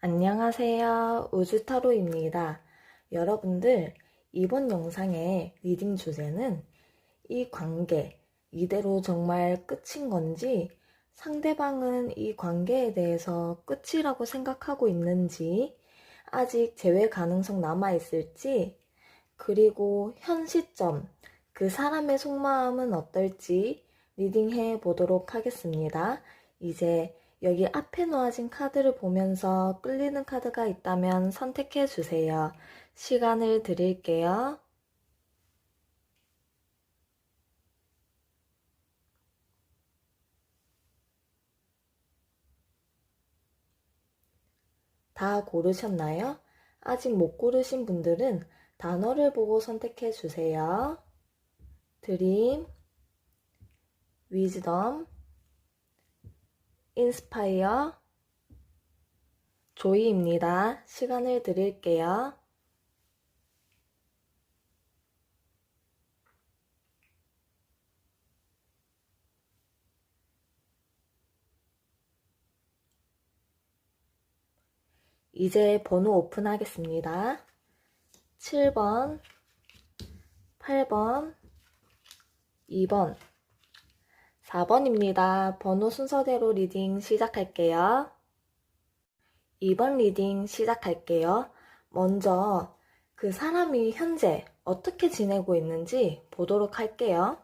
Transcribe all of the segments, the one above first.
안녕하세요. 우주타로입니다. 여러분들, 이번 영상의 리딩 주제는 이 관계, 이대로 정말 끝인 건지, 상대방은 이 관계에 대해서 끝이라고 생각하고 있는지, 아직 재회 가능성 남아있을지, 그리고 현 시점, 그 사람의 속마음은 어떨지 리딩해 보도록 하겠습니다. 이제 여기 앞에 놓아진 카드를 보면서 끌리는 카드가 있다면 선택해 주세요. 시간을 드릴게요. 다 고르셨나요? 아직 못 고르신 분들은 단어를 보고 선택해 주세요. 드림, 위즈덤, 인스파이어, 조이입니다. 시간을 드릴게요. 이제 번호 오픈하겠습니다. 7번, 8번, 2번, 4번입니다. 번호 순서대로 리딩 시작할게요. 2번 리딩 시작할게요. 먼저 그 사람이 현재 어떻게 지내고 있는지 보도록 할게요.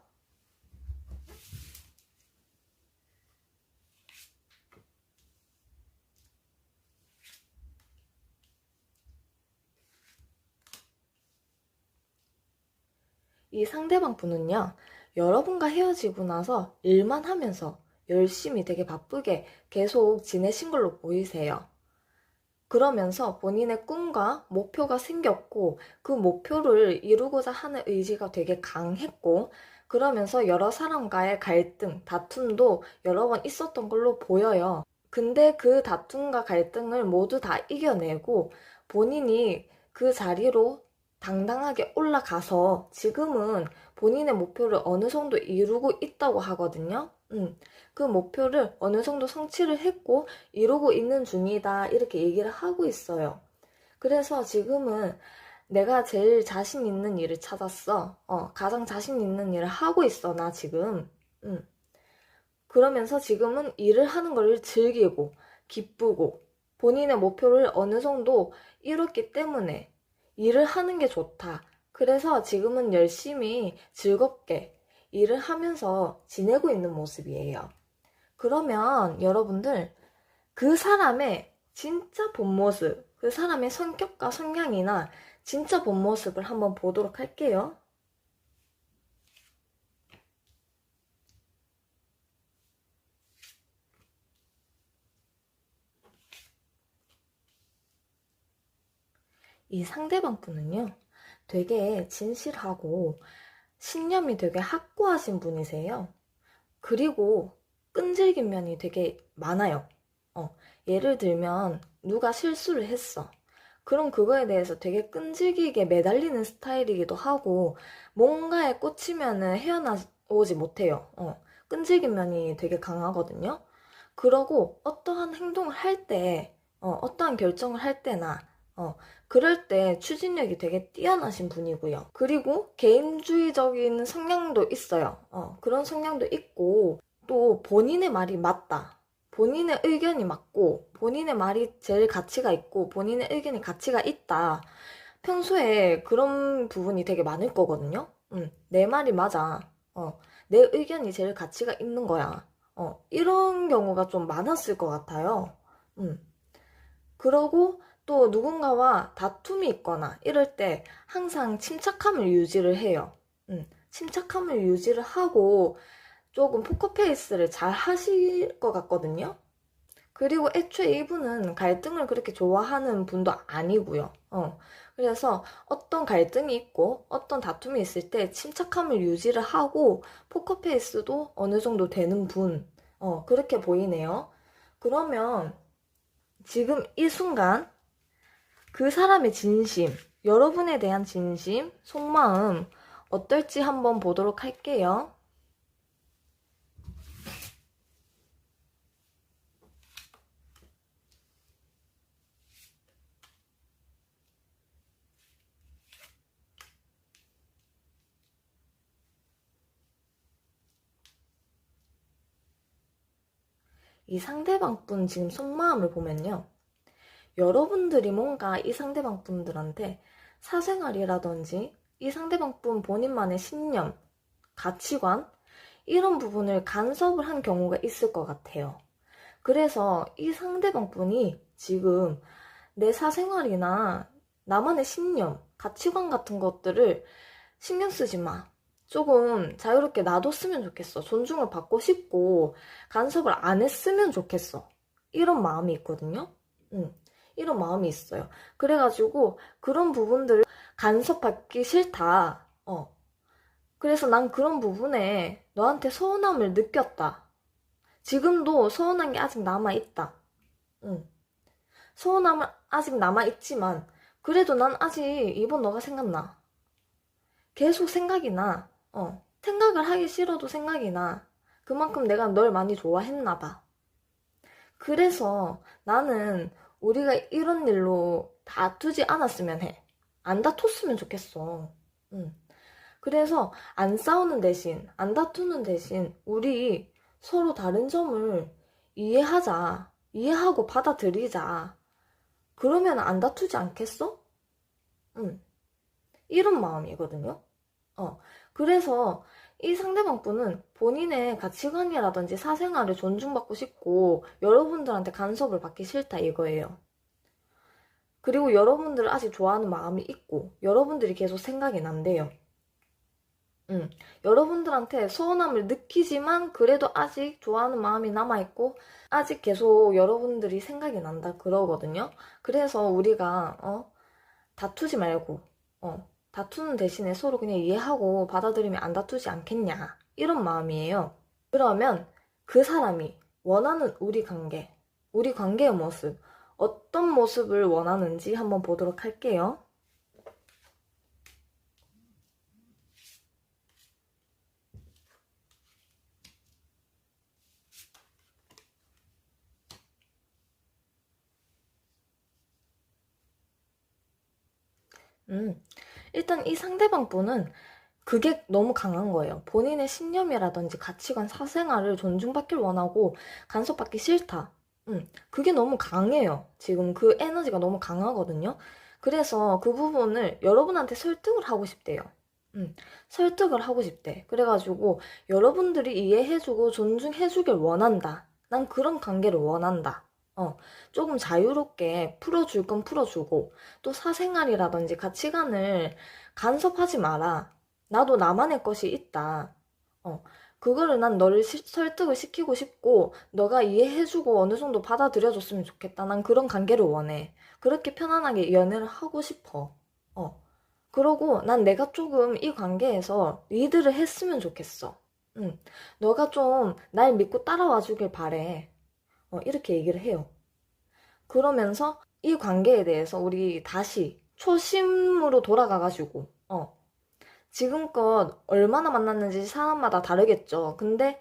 이 상대방 분은요, 여러분과 헤어지고 나서 일만 하면서 열심히 되게 바쁘게 계속 지내신 걸로 보이세요. 그러면서 본인의 꿈과 목표가 생겼고 그 목표를 이루고자 하는 의지가 되게 강했고 그러면서 여러 사람과의 갈등, 다툼도 여러 번 있었던 걸로 보여요. 근데 그 다툼과 갈등을 모두 다 이겨내고 본인이 그 자리로 당당하게 올라가서 지금은 본인의 목표를 어느 정도 이루고 있다고 하거든요. 그 목표를 어느 정도 성취를 했고 이루고 있는 중이다 이렇게 얘기를 하고 있어요. 그래서 지금은 내가 제일 자신 있는 일을 찾았어. 가장 자신 있는 일을 하고 있어 나 지금. 그러면서 지금은 일을 하는 걸 즐기고 기쁘고 본인의 목표를 어느 정도 이뤘기 때문에 일을 하는 게 좋다. 그래서 지금은 열심히 즐겁게 일을 하면서 지내고 있는 모습이에요. 그러면 여러분들 그 사람의 진짜 본 모습, 그 사람의 성격과 성향이나 진짜 본 모습을 한번 보도록 할게요. 이 상대방 분은요, 되게 진실하고 신념이 되게 확고하신 분이세요. 그리고 끈질긴 면이 되게 많아요. 예를 들면 누가 실수를 했어. 그럼 그거에 대해서 되게 끈질기게 매달리는 스타일이기도 하고 뭔가에 꽂히면은 헤어나오지 못해요. 끈질긴 면이 되게 강하거든요. 그러고 어떠한 행동을 할 때, 어떠한 결정을 할 때나 그럴 때 추진력이 되게 뛰어나신 분이고요. 그리고 개인주의적인 성향도 있어요. 그런 성향도 있고 또 본인의 말이 맞다. 본인의 의견이 맞고 본인의 말이 제일 가치가 있고 본인의 의견이 가치가 있다. 평소에 그런 부분이 되게 많을 거거든요. 내 말이 맞아. 내 의견이 제일 가치가 있는 거야. 이런 경우가 좀 많았을 것 같아요. 그러고 또 누군가와 다툼이 있거나 이럴 때 항상 침착함을 유지를 해요. 침착함을 유지를 하고 조금 포커페이스를 잘 하실 것 같거든요. 그리고 애초에 이분은 갈등을 그렇게 좋아하는 분도 아니고요. 그래서 어떤 갈등이 있고 어떤 다툼이 있을 때 침착함을 유지를 하고 포커페이스도 어느 정도 되는 분. 그렇게 보이네요. 그러면 지금 이 순간 그 사람의 진심, 여러분에 대한 진심, 속마음 어떨지 한번 보도록 할게요. 이 상대방 분 지금 속마음을 보면요. 여러분들이 뭔가 이 상대방 분들한테 사생활이라든지 이 상대방 분 본인만의 신념, 가치관, 이런 부분을 간섭을 한 경우가 있을 것 같아요. 그래서 이 상대방 분이 지금 내 사생활이나 나만의 신념, 가치관 같은 것들을 신경 쓰지 마. 조금 자유롭게 놔뒀으면 좋겠어. 존중을 받고 싶고 간섭을 안 했으면 좋겠어. 이런 마음이 있거든요. 이런 마음이 있어요. 그래가지고 그런 부분들을 간섭받기 싫다. 그래서 난 그런 부분에 너한테 서운함을 느꼈다. 지금도 서운한 게 아직 남아있다. 서운함은 아직 남아있지만 그래도 난 아직 이번 너가 생각나. 계속 생각이 나. 생각을 하기 싫어도 생각이 나. 그만큼 내가 널 많이 좋아했나 봐. 그래서 나는 우리가 이런 일로 다투지 않았으면 해. 안 다퉜으면 좋겠어. 그래서 안 싸우는 대신, 안 다투는 대신 우리 서로 다른 점을 이해하자. 이해하고 받아들이자. 그러면 안 다투지 않겠어? 이런 마음이거든요. 그래서 이 상대방 분은 본인의 가치관이라든지 사생활을 존중받고 싶고 여러분들한테 간섭을 받기 싫다 이거예요. 그리고 여러분들을 아직 좋아하는 마음이 있고 여러분들이 계속 생각이 난대요. 여러분들한테 서운함을 느끼지만 그래도 아직 좋아하는 마음이 남아있고 아직 계속 여러분들이 생각이 난다 그러거든요. 그래서 우리가 다투지 말고 다투는 대신에 서로 그냥 이해하고 받아들이면 안 다투지 않겠냐 이런 마음이에요. 그러면 그 사람이 원하는 우리 관계의 모습 어떤 모습을 원하는지 한번 보도록 할게요. 일단 이 상대방 분은 그게 너무 강한 거예요. 본인의 신념이라든지 가치관, 사생활을 존중받길 원하고 간섭받기 싫다. 그게 너무 강해요. 지금 그 에너지가 너무 강하거든요. 그래서 그 부분을 여러분한테 설득을 하고 싶대요. 설득을 하고 싶대. 그래가지고 여러분들이 이해해주고 존중해주길 원한다. 난 그런 관계를 원한다. 조금 자유롭게 풀어줄 건 풀어주고 또 사생활이라든지 가치관을 간섭하지 마라. 나도 나만의 것이 있다. 그거를 난 너를 설득을 시키고 싶고 너가 이해해주고 어느 정도 받아들여줬으면 좋겠다. 난 그런 관계를 원해. 그렇게 편안하게 연애를 하고 싶어. 그러고 난 내가 조금 이 관계에서 리드를 했으면 좋겠어. 너가 좀 날 믿고 따라와 주길 바래. 이렇게 얘기를 해요. 그러면서 이 관계에 대해서 우리 다시 초심으로 돌아가가지고 지금껏 얼마나 만났는지 사람마다 다르겠죠. 근데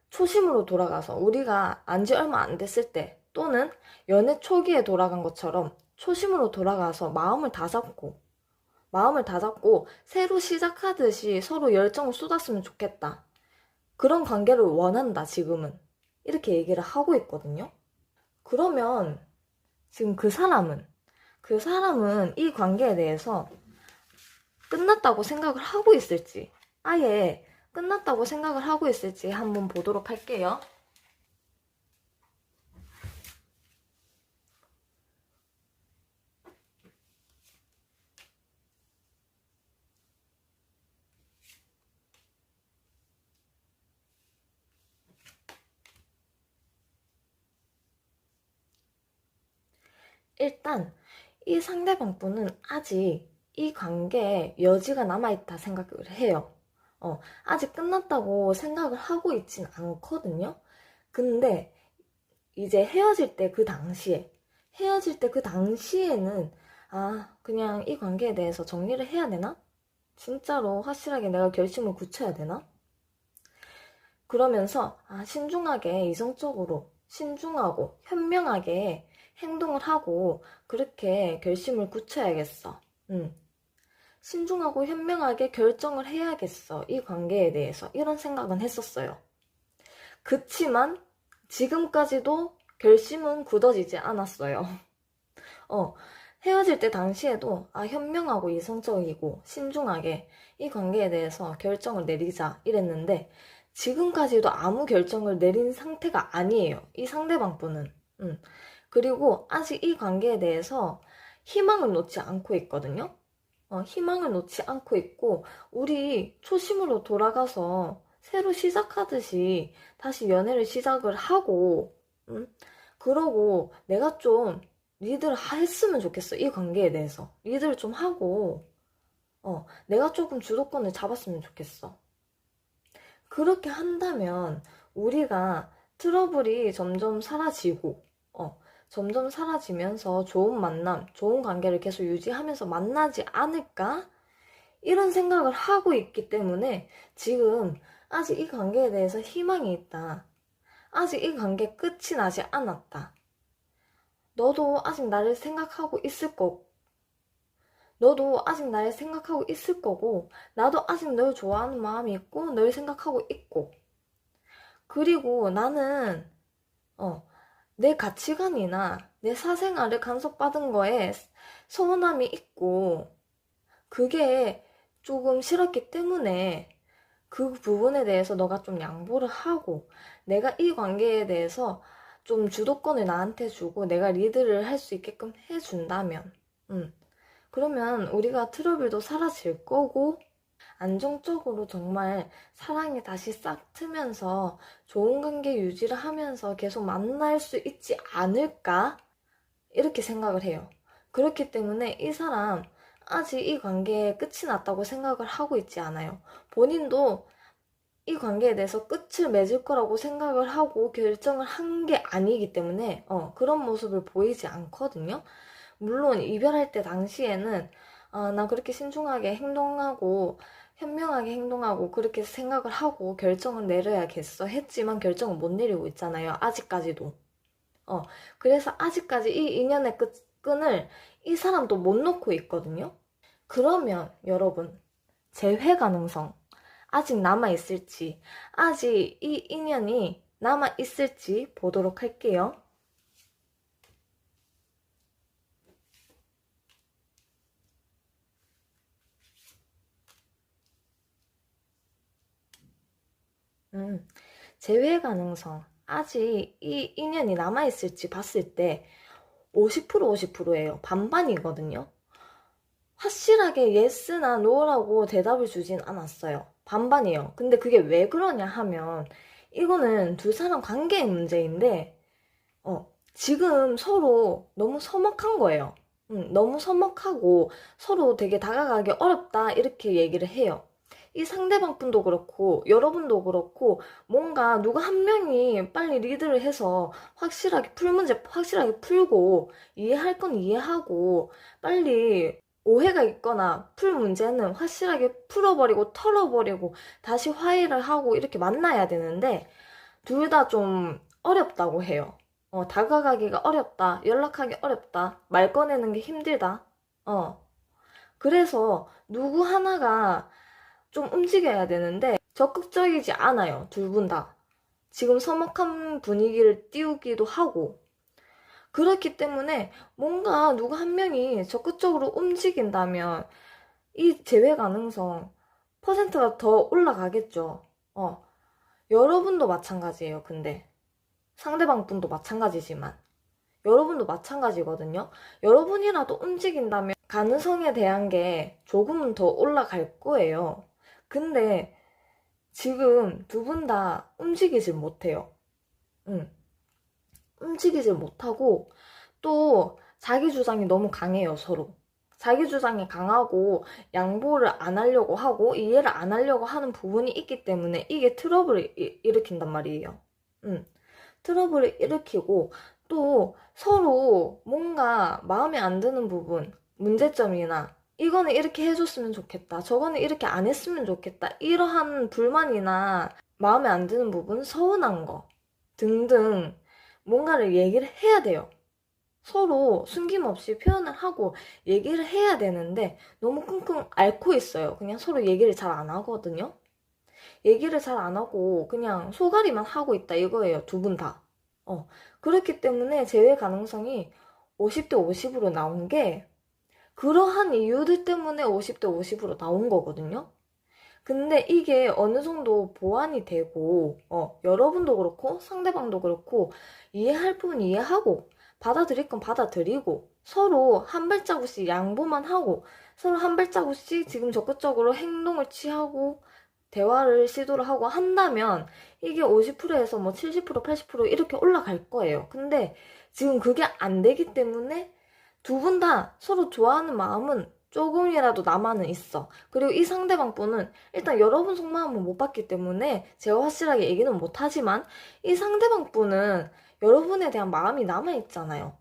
초심으로 돌아가서 우리가 안지 얼마 안 됐을 때 또는 연애 초기에 돌아간 것처럼 초심으로 돌아가서 마음을 다잡고 새로 시작하듯이 서로 열정을 쏟았으면 좋겠다. 그런 관계를 원한다 지금은. 이렇게 얘기를 하고 있거든요. 그러면 지금 그 사람은 이 관계에 대해서 끝났다고 생각을 하고 있을지 아예 끝났다고 생각을 하고 있을지 한번 보도록 할게요. 일단 이 상대방 분은 아직 이 관계에 여지가 남아있다 생각을 해요. 아직 끝났다고 생각을 하고 있진 않거든요. 근데 이제 헤어질 때 그 당시에는 그냥 이 관계에 대해서 정리를 해야 되나? 진짜로 확실하게 내가 결심을 굳혀야 되나? 그러면서 신중하게 이성적으로 신중하고 현명하게 행동을 하고 그렇게 결심을 굳혀야겠어. 신중하고 현명하게 결정을 해야겠어. 이 관계에 대해서 이런 생각은 했었어요. 그치만 지금까지도 결심은 굳어지지 않았어요. 어, 헤어질 때 당시에도 현명하고 이성적이고 신중하게 이 관계에 대해서 결정을 내리자 이랬는데 지금까지도 아무 결정을 내린 상태가 아니에요. 이 상대방 분은. 그리고 아직 이 관계에 대해서 희망을 놓지 않고 있거든요. 희망을 놓지 않고 있고 우리 초심으로 돌아가서 새로 시작하듯이 다시 연애를 시작을 하고 그러고 내가 좀 리드를 했으면 좋겠어. 이 관계에 대해서 리드를 좀 하고 내가 조금 주도권을 잡았으면 좋겠어. 그렇게 한다면 우리가 트러블이 점점 사라지고 점점 사라지면서 좋은 만남, 좋은 관계를 계속 유지하면서 만나지 않을까? 이런 생각을 하고 있기 때문에 지금 아직 이 관계에 대해서 희망이 있다. 아직 이 관계 끝이 나지 않았다. 너도 아직 나를 생각하고 있을 거고, 너도 아직 나를 생각하고 있을 거고, 나도 아직 널 좋아하는 마음이 있고, 널 생각하고 있고. 그리고 나는, 내 가치관이나 내 사생활을 간섭받은 거에 서운함이 있고, 그게 조금 싫었기 때문에 그 부분에 대해서 너가 좀 양보를 하고, 내가 이 관계에 대해서 좀 주도권을 나한테 주고 내가 리드를 할 수 있게끔 해준다면 그러면 우리가 트러블도 사라질 거고 안정적으로 정말 사랑이 다시 싹 트면서 좋은 관계 유지를 하면서 계속 만날 수 있지 않을까? 이렇게 생각을 해요. 그렇기 때문에 이 사람 아직 이 관계에 끝이 났다고 생각을 하고 있지 않아요. 본인도 이 관계에 대해서 끝을 맺을 거라고 생각을 하고 결정을 한 게 아니기 때문에 그런 모습을 보이지 않거든요. 물론 이별할 때 당시에는 나 그렇게 신중하게 행동하고 현명하게 행동하고 그렇게 생각을 하고 결정을 내려야겠어 했지만 결정을 못 내리고 있잖아요. 아직까지도. 그래서 아직까지 이 인연의 끈을 이 사람도 못 놓고 있거든요. 그러면 여러분 재회 가능성 아직 남아있을지, 아직 이 인연이 남아있을지 보도록 할게요. 재회 가능성, 아직 이 인연이 남아있을지 봤을 때 50% 50%예요. 반반이거든요. 확실하게 예스나 노라고 대답을 주진 않았어요. 반반이에요. 근데 그게 왜 그러냐 하면 이거는 두 사람 관계의 문제인데 지금 서로 너무 서먹한 거예요. 너무 서먹하고 서로 되게 다가가기 어렵다 이렇게 얘기를 해요. 이 상대방 분도 그렇고 여러분도 그렇고 뭔가 누가 한 명이 빨리 리드를 해서 확실하게 풀 문제 확실하게 풀고 이해할 건 이해하고 빨리 오해가 있거나 풀 문제는 확실하게 풀어버리고 털어버리고 다시 화해를 하고 이렇게 만나야 되는데 둘 다 좀 어렵다고 해요. 다가가기가 어렵다, 연락하기 어렵다, 말 꺼내는 게 힘들다. 그래서 누구 하나가 좀 움직여야 되는데 적극적이지 않아요. 둘 분 다. 지금 서먹한 분위기를 띄우기도 하고 그렇기 때문에 뭔가 누구 한 명이 적극적으로 움직인다면 이 재회 가능성 퍼센트가 더 올라가겠죠. 여러분도 마찬가지예요. 근데 상대방 분도 마찬가지지만 여러분도 마찬가지거든요. 여러분이라도 움직인다면 가능성에 대한 게 조금은 더 올라갈 거예요. 근데 지금 두 분 다 움직이질 못해요. 움직이질 못하고 또 자기 주장이 너무 강해요, 서로. 자기 주장이 강하고 양보를 안 하려고 하고 이해를 안 하려고 하는 부분이 있기 때문에 이게 트러블을 일으킨단 말이에요. 트러블을 일으키고 또 서로 뭔가 마음에 안 드는 부분, 문제점이나 이거는 이렇게 해줬으면 좋겠다. 저거는 이렇게 안 했으면 좋겠다. 이러한 불만이나 마음에 안 드는 부분, 서운한 거 등등 뭔가를 얘기를 해야 돼요. 서로 숨김없이 표현을 하고 얘기를 해야 되는데 너무 끙끙 앓고 있어요. 그냥 서로 얘기를 잘 안 하거든요. 얘기를 잘 안 하고 그냥 소가리만 하고 있다 이거예요. 두 분 다. 그렇기 때문에 재회 가능성이 50대 50으로 나온 게 그러한 이유들 때문에 50대 50으로 나온 거거든요. 근데 이게 어느 정도 보완이 되고, 여러분도 그렇고, 상대방도 그렇고, 이해할 부분 이해하고, 받아들일 건 받아들이고, 서로 한 발자국씩 양보만 하고, 서로 한 발자국씩 지금 적극적으로 행동을 취하고, 대화를 시도를 하고 한다면, 이게 50%에서 뭐 70%, 80% 이렇게 올라갈 거예요. 근데 지금 그게 안 되기 때문에 두 분 다 서로 좋아하는 마음은 조금이라도 남아는 있어. 그리고 이 상대방 분은 일단 여러분 속마음은 못 봤기 때문에 제가 확실하게 얘기는 못하지만 이 상대방 분은 여러분에 대한 마음이 남아있잖아요.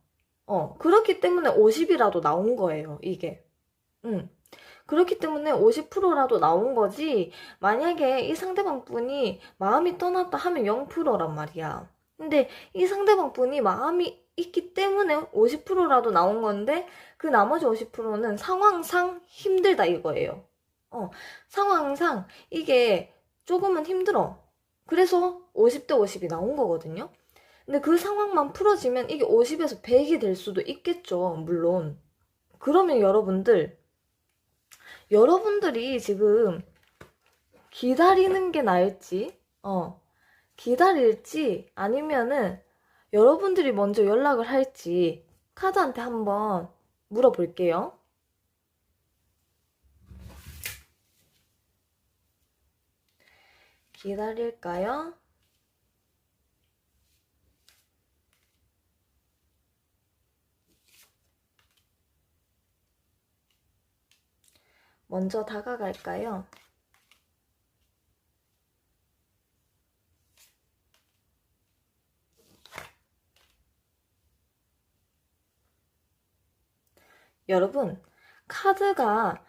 그렇기 때문에 50이라도 나온 거예요, 이게. 음. 그렇기 때문에 50%라도 나온 거지, 만약에 이 상대방 분이 마음이 떠났다 하면 0%란 말이야. 근데 이 상대방 분이 마음이 있기 때문에 50%라도 나온 건데, 그 나머지 50%는 상황상 힘들다 이거예요. 상황상 이게 조금은 힘들어. 그래서 50대 50이 나온 거거든요. 근데 그 상황만 풀어지면 이게 50에서 100이 될 수도 있겠죠, 물론. 그러면 여러분들이 지금 기다리는 게 나을지, 기다릴지, 아니면은 여러분들이 먼저 연락을 할지 카드한테 한번 물어볼게요. 기다릴까요? 먼저 다가갈까요? 여러분, 카드가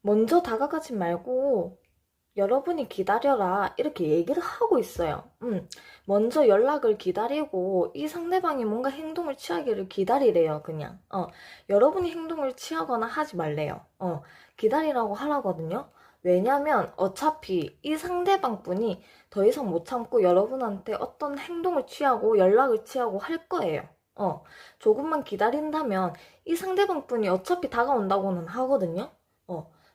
먼저 다가가지 말고 여러분이 기다려라 이렇게 얘기를 하고 있어요. 먼저 연락을 기다리고 이 상대방이 뭔가 행동을 취하기를 기다리래요. 그냥 여러분이 행동을 취하거나 하지 말래요. 기다리라고 하라거든요. 왜냐면 어차피 이 상대방 분이 더 이상 못 참고 여러분한테 어떤 행동을 취하고 연락을 취하고 할 거예요. 조금만 기다린다면 이 상대방 분이 어차피 다가온다고는 하거든요.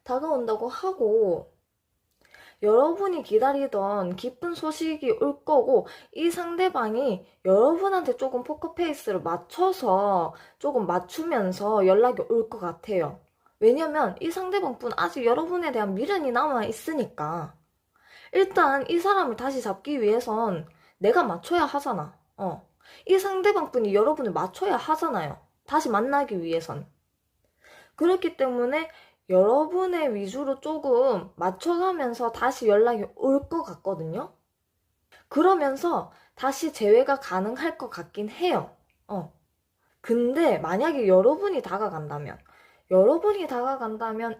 다가온다고 하고 여러분이 기다리던 기쁜 소식이 올 거고, 이 상대방이 여러분한테 조금 포커페이스를 맞춰서 조금 맞추면서 연락이 올 것 같아요. 왜냐면 이 상대방 분 아직 여러분에 대한 미련이 남아 있으니까. 일단 이 사람을 다시 잡기 위해선 내가 맞춰야 하잖아. 이 상대방 분이 여러분을 맞춰야 하잖아요. 다시 만나기 위해선. 그렇기 때문에 여러분의 위주로 조금 맞춰가면서 다시 연락이 올 것 같거든요. 그러면서 다시 재회가 가능할 것 같긴 해요. 근데 만약에 여러분이 다가간다면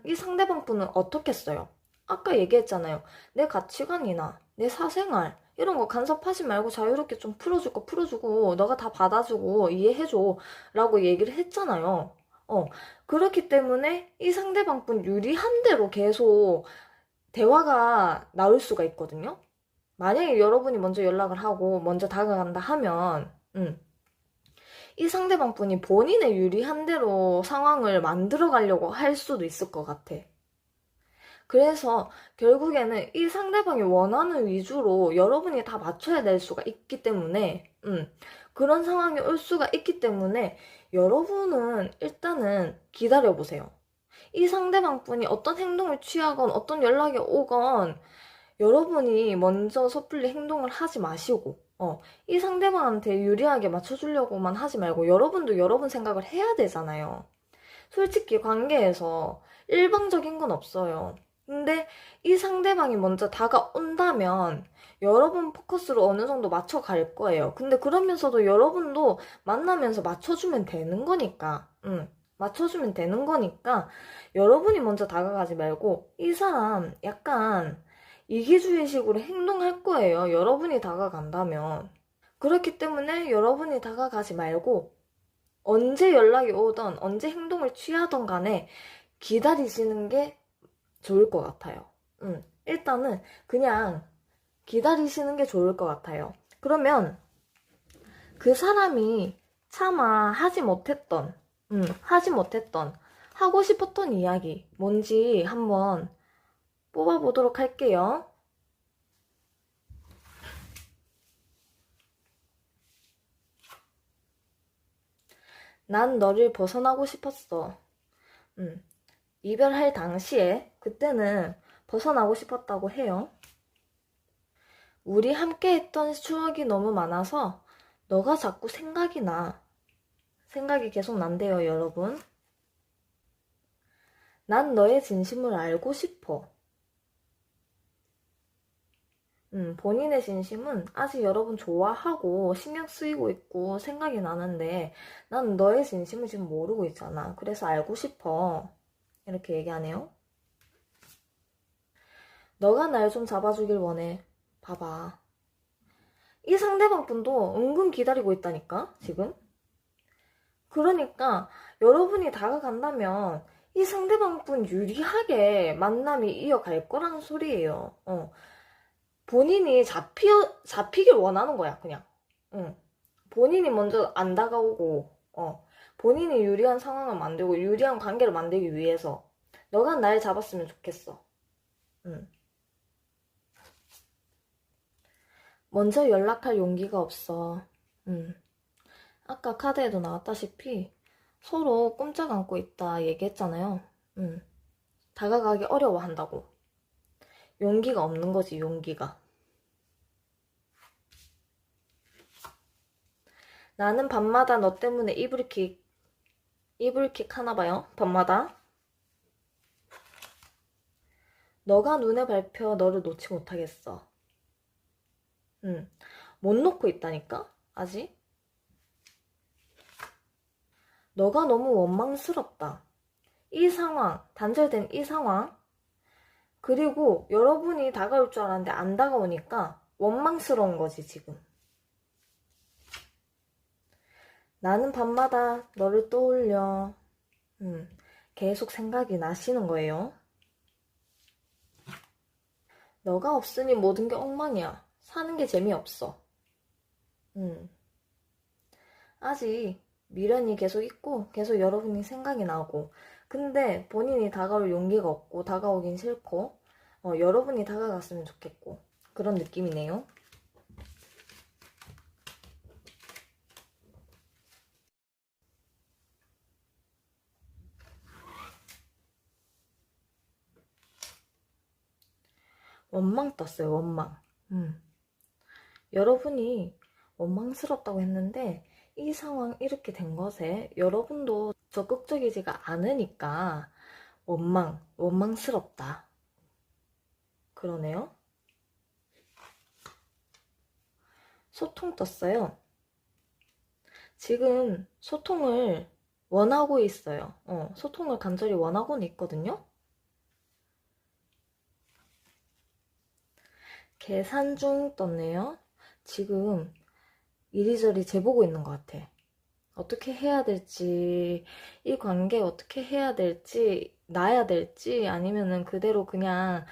이 상대방 분은 어떻겠어요? 아까 얘기했잖아요. 내 가치관이나 내 사생활 이런 거 간섭하지 말고 자유롭게 좀 풀어줄 거 풀어주고 너가 다 받아주고 이해해줘 라고 얘기를 했잖아요. 그렇기 때문에 이 상대방 분 유리한 대로 계속 대화가 나올 수가 있거든요. 만약에 여러분이 먼저 연락을 하고 먼저 다가간다 하면 이 상대방 분이 본인의 유리한 대로 상황을 만들어 가려고 할 수도 있을 것 같아. 그래서 결국에는 이 상대방이 원하는 위주로 여러분이 다 맞춰야 될 수가 있기 때문에 그런 상황이 올 수가 있기 때문에 여러분은 일단은 기다려보세요. 이 상대방 분이 어떤 행동을 취하건 어떤 연락이 오건 여러분이 먼저 섣불리 행동을 하지 마시고 이 상대방한테 유리하게 맞춰주려고만 하지 말고 여러분도 여러분 생각을 해야 되잖아요. 솔직히 관계에서 일방적인 건 없어요. 근데 이 상대방이 먼저 다가온다면 여러분 포커스를 어느 정도 맞춰갈 거예요. 근데 그러면서도 여러분도 만나면서 맞춰주면 되는 거니까, 맞춰주면 되는 거니까 여러분이 먼저 다가가지 말고 이 사람 약간 이기주의식으로 행동할 거예요. 여러분이 다가간다면. 그렇기 때문에 여러분이 다가가지 말고 언제 연락이 오던 언제 행동을 취하던 간에 기다리시는 게 좋을 것 같아요. 일단은 그냥 기다리시는 게 좋을 것 같아요. 그러면 그 사람이 차마 하지 못했던, 하고 싶었던 이야기, 뭔지 한번 뽑아보도록 할게요. 난 너를 벗어나고 싶었어. 이별할 당시에, 그때는 벗어나고 싶었다고 해요. 우리 함께 했던 추억이 너무 많아서 너가 자꾸 생각이 나. 생각이 계속 난대요, 여러분. 난 너의 진심을 알고 싶어. 본인의 진심은 아직 여러분 좋아하고 신경 쓰이고 있고 생각이 나는데 난 너의 진심을 지금 모르고 있잖아. 그래서 알고 싶어. 이렇게 얘기하네요. 너가 날 좀 잡아주길 원해. 봐봐. 이 상대방 분도 은근 기다리고 있다니까, 지금. 그러니까 여러분이 다가간다면 이 상대방 분 유리하게 만남이 이어갈 거라는 소리예요. 본인이 잡히길 원하는 거야, 그냥. 응. 본인이 먼저 안 다가오고, 본인이 유리한 상황을 만들고, 유리한 관계를 만들기 위해서, 너가 날 잡았으면 좋겠어. 응. 먼저 연락할 용기가 없어. 응. 아까 카드에도 나왔다시피, 서로 꼼짝 않고 있다 얘기했잖아요. 응. 다가가기 어려워한다고. 용기가 없는 거지, 용기가. 나는 밤마다 너 때문에 이불킥 하나 봐요. 밤마다. 너가 눈에 밟혀 너를 놓지 못하겠어. 못 놓고 있다니까? 아직? 너가 너무 원망스럽다. 이 상황, 단절된 이 상황, 그리고 여러분이 다가올 줄 알았는데 안 다가오니까 원망스러운 거지, 지금. 나는 밤마다 너를 떠올려. 계속 생각이 나시는 거예요. 너가 없으니 모든 게 엉망이야. 사는 게 재미없어. 아직 미련이 계속 있고 계속 여러분이 생각이 나고 근데 본인이 다가올 용기가 없고 다가오긴 싫고 여러분이 다가갔으면 좋겠고 그런 느낌이네요. 원망 떴어요. 원망. 여러분이 원망스럽다고 했는데 이 상황 이렇게 된 것에 여러분도 적극적이지가 않으니까 원망스럽다. 그러네요. 소통 떴어요. 지금 소통을 원하고 있어요. 소통을 간절히 원하고는 있거든요. 계산 중 떴네요. 지금 이리저리 재보고 있는 것 같아. 어떻게 해야 될지, 이 관계 어떻게 해야 될지, 놔야 될지, 아니면은 그대로 그냥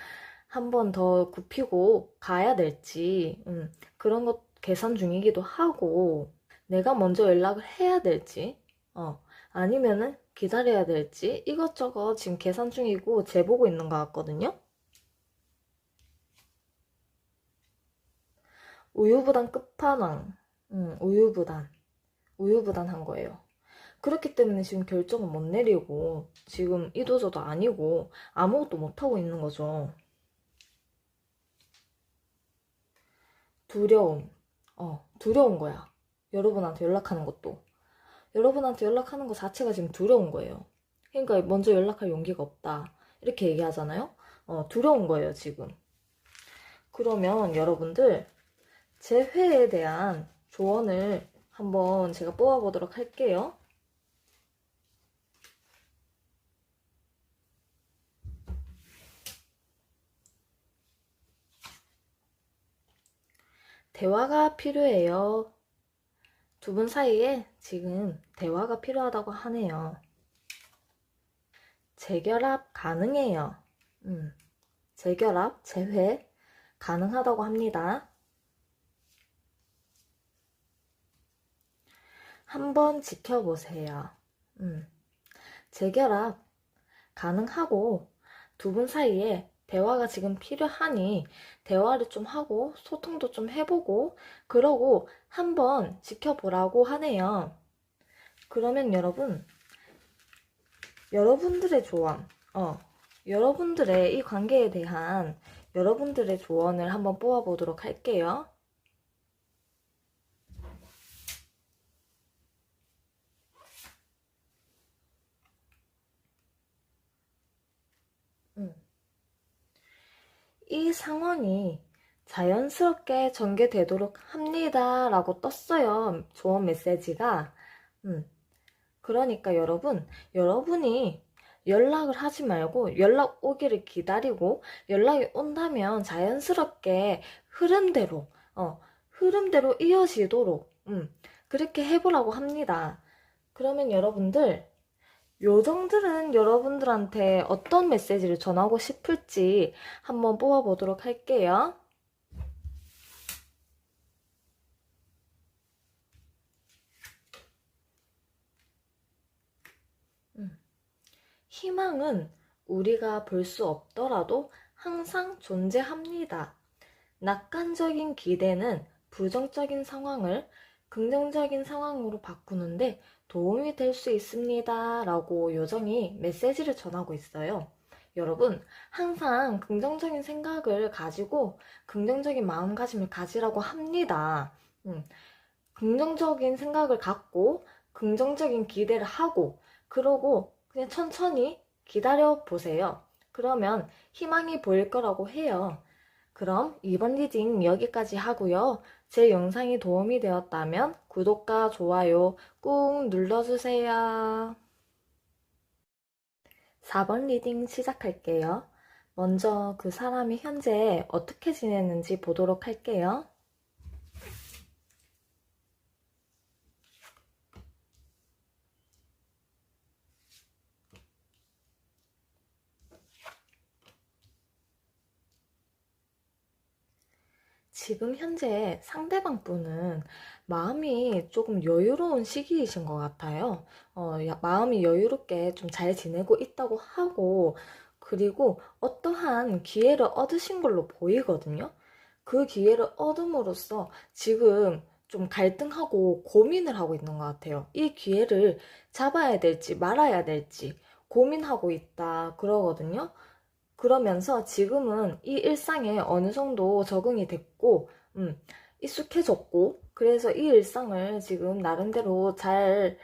한 번 더 굽히고 가야 될지, 그런 것 계산 중이기도 하고, 내가 먼저 연락을 해야 될지, 아니면은 기다려야 될지, 이것저것 지금 계산 중이고 재보고 있는 것 같거든요. 우유부단 끝판왕, 우유부단한 거예요. 그렇기 때문에 지금 결정을 못 내리고 지금 이도저도 아니고 아무것도 못하고 있는 거죠. 두려운 거야. 여러분한테 연락하는 것도. 여러분한테 연락하는 것 자체가 지금 두려운 거예요. 그러니까 먼저 연락할 용기가 없다. 이렇게 얘기하잖아요. 두려운 거예요, 지금. 그러면 여러분들 제 회에 대한 조언을 한번 제가 뽑아보도록 할게요. 대화가 필요해요. 두 분 사이에 지금 대화가 필요하다고 하네요. 재결합 가능해요. 재결합, 재회 가능하다고 합니다. 한번 지켜보세요. 재결합 가능하고 두 분 사이에 대화가 지금 필요하니 대화를 좀 하고 소통도 좀 해보고 그러고 한번 지켜보라고 하네요. 그러면 여러분, 여러분들의 조언, 여러분들의 이 관계에 대한 여러분들의 조언을 한번 뽑아보도록 할게요. 이 상황이 자연스럽게 전개되도록 합니다 라고 떴어요. 조언 메시지가. 그러니까 여러분, 여러분이 연락을 하지 말고 연락 오기를 기다리고 연락이 온다면 자연스럽게 흐름대로 이어지도록 그렇게 해보라고 합니다. 그러면 여러분들, 요정들은 여러분들한테 어떤 메시지를 전하고 싶을지 한번 뽑아보도록 할게요. 희망은 우리가 볼 수 없더라도 항상 존재합니다. 낙관적인 기대는 부정적인 상황을 긍정적인 상황으로 바꾸는데 도움이 될 수 있습니다. 라고 요정이 메시지를 전하고 있어요. 여러분, 항상 긍정적인 생각을 가지고 긍정적인 마음가짐을 가지라고 합니다. 긍정적인 생각을 갖고 긍정적인 기대를 하고 그러고 그냥 천천히 기다려 보세요. 그러면 희망이 보일 거라고 해요. 그럼 이번 리딩 여기까지 하고요. 제 영상이 도움이 되었다면 구독과 좋아요 꾹 눌러주세요. 4번 리딩 시작할게요. 먼저 그 사람이 현재 어떻게 지내는지 보도록 할게요. 지금 현재 상대방 분은 마음이 조금 여유로운 시기이신 것 같아요. 마음이 여유롭게 좀 잘 지내고 있다고 하고, 그리고 어떠한 기회를 얻으신 걸로 보이거든요. 그 기회를 얻음으로써 지금 좀 갈등하고 고민을 하고 있는 것 같아요. 이 기회를 잡아야 될지 말아야 될지 고민하고 있다 그러거든요. 그러면서 지금은 이 일상에 어느 정도 적응이 됐고, 익숙해졌고, 그래서 이 일상을 지금 나름대로 잘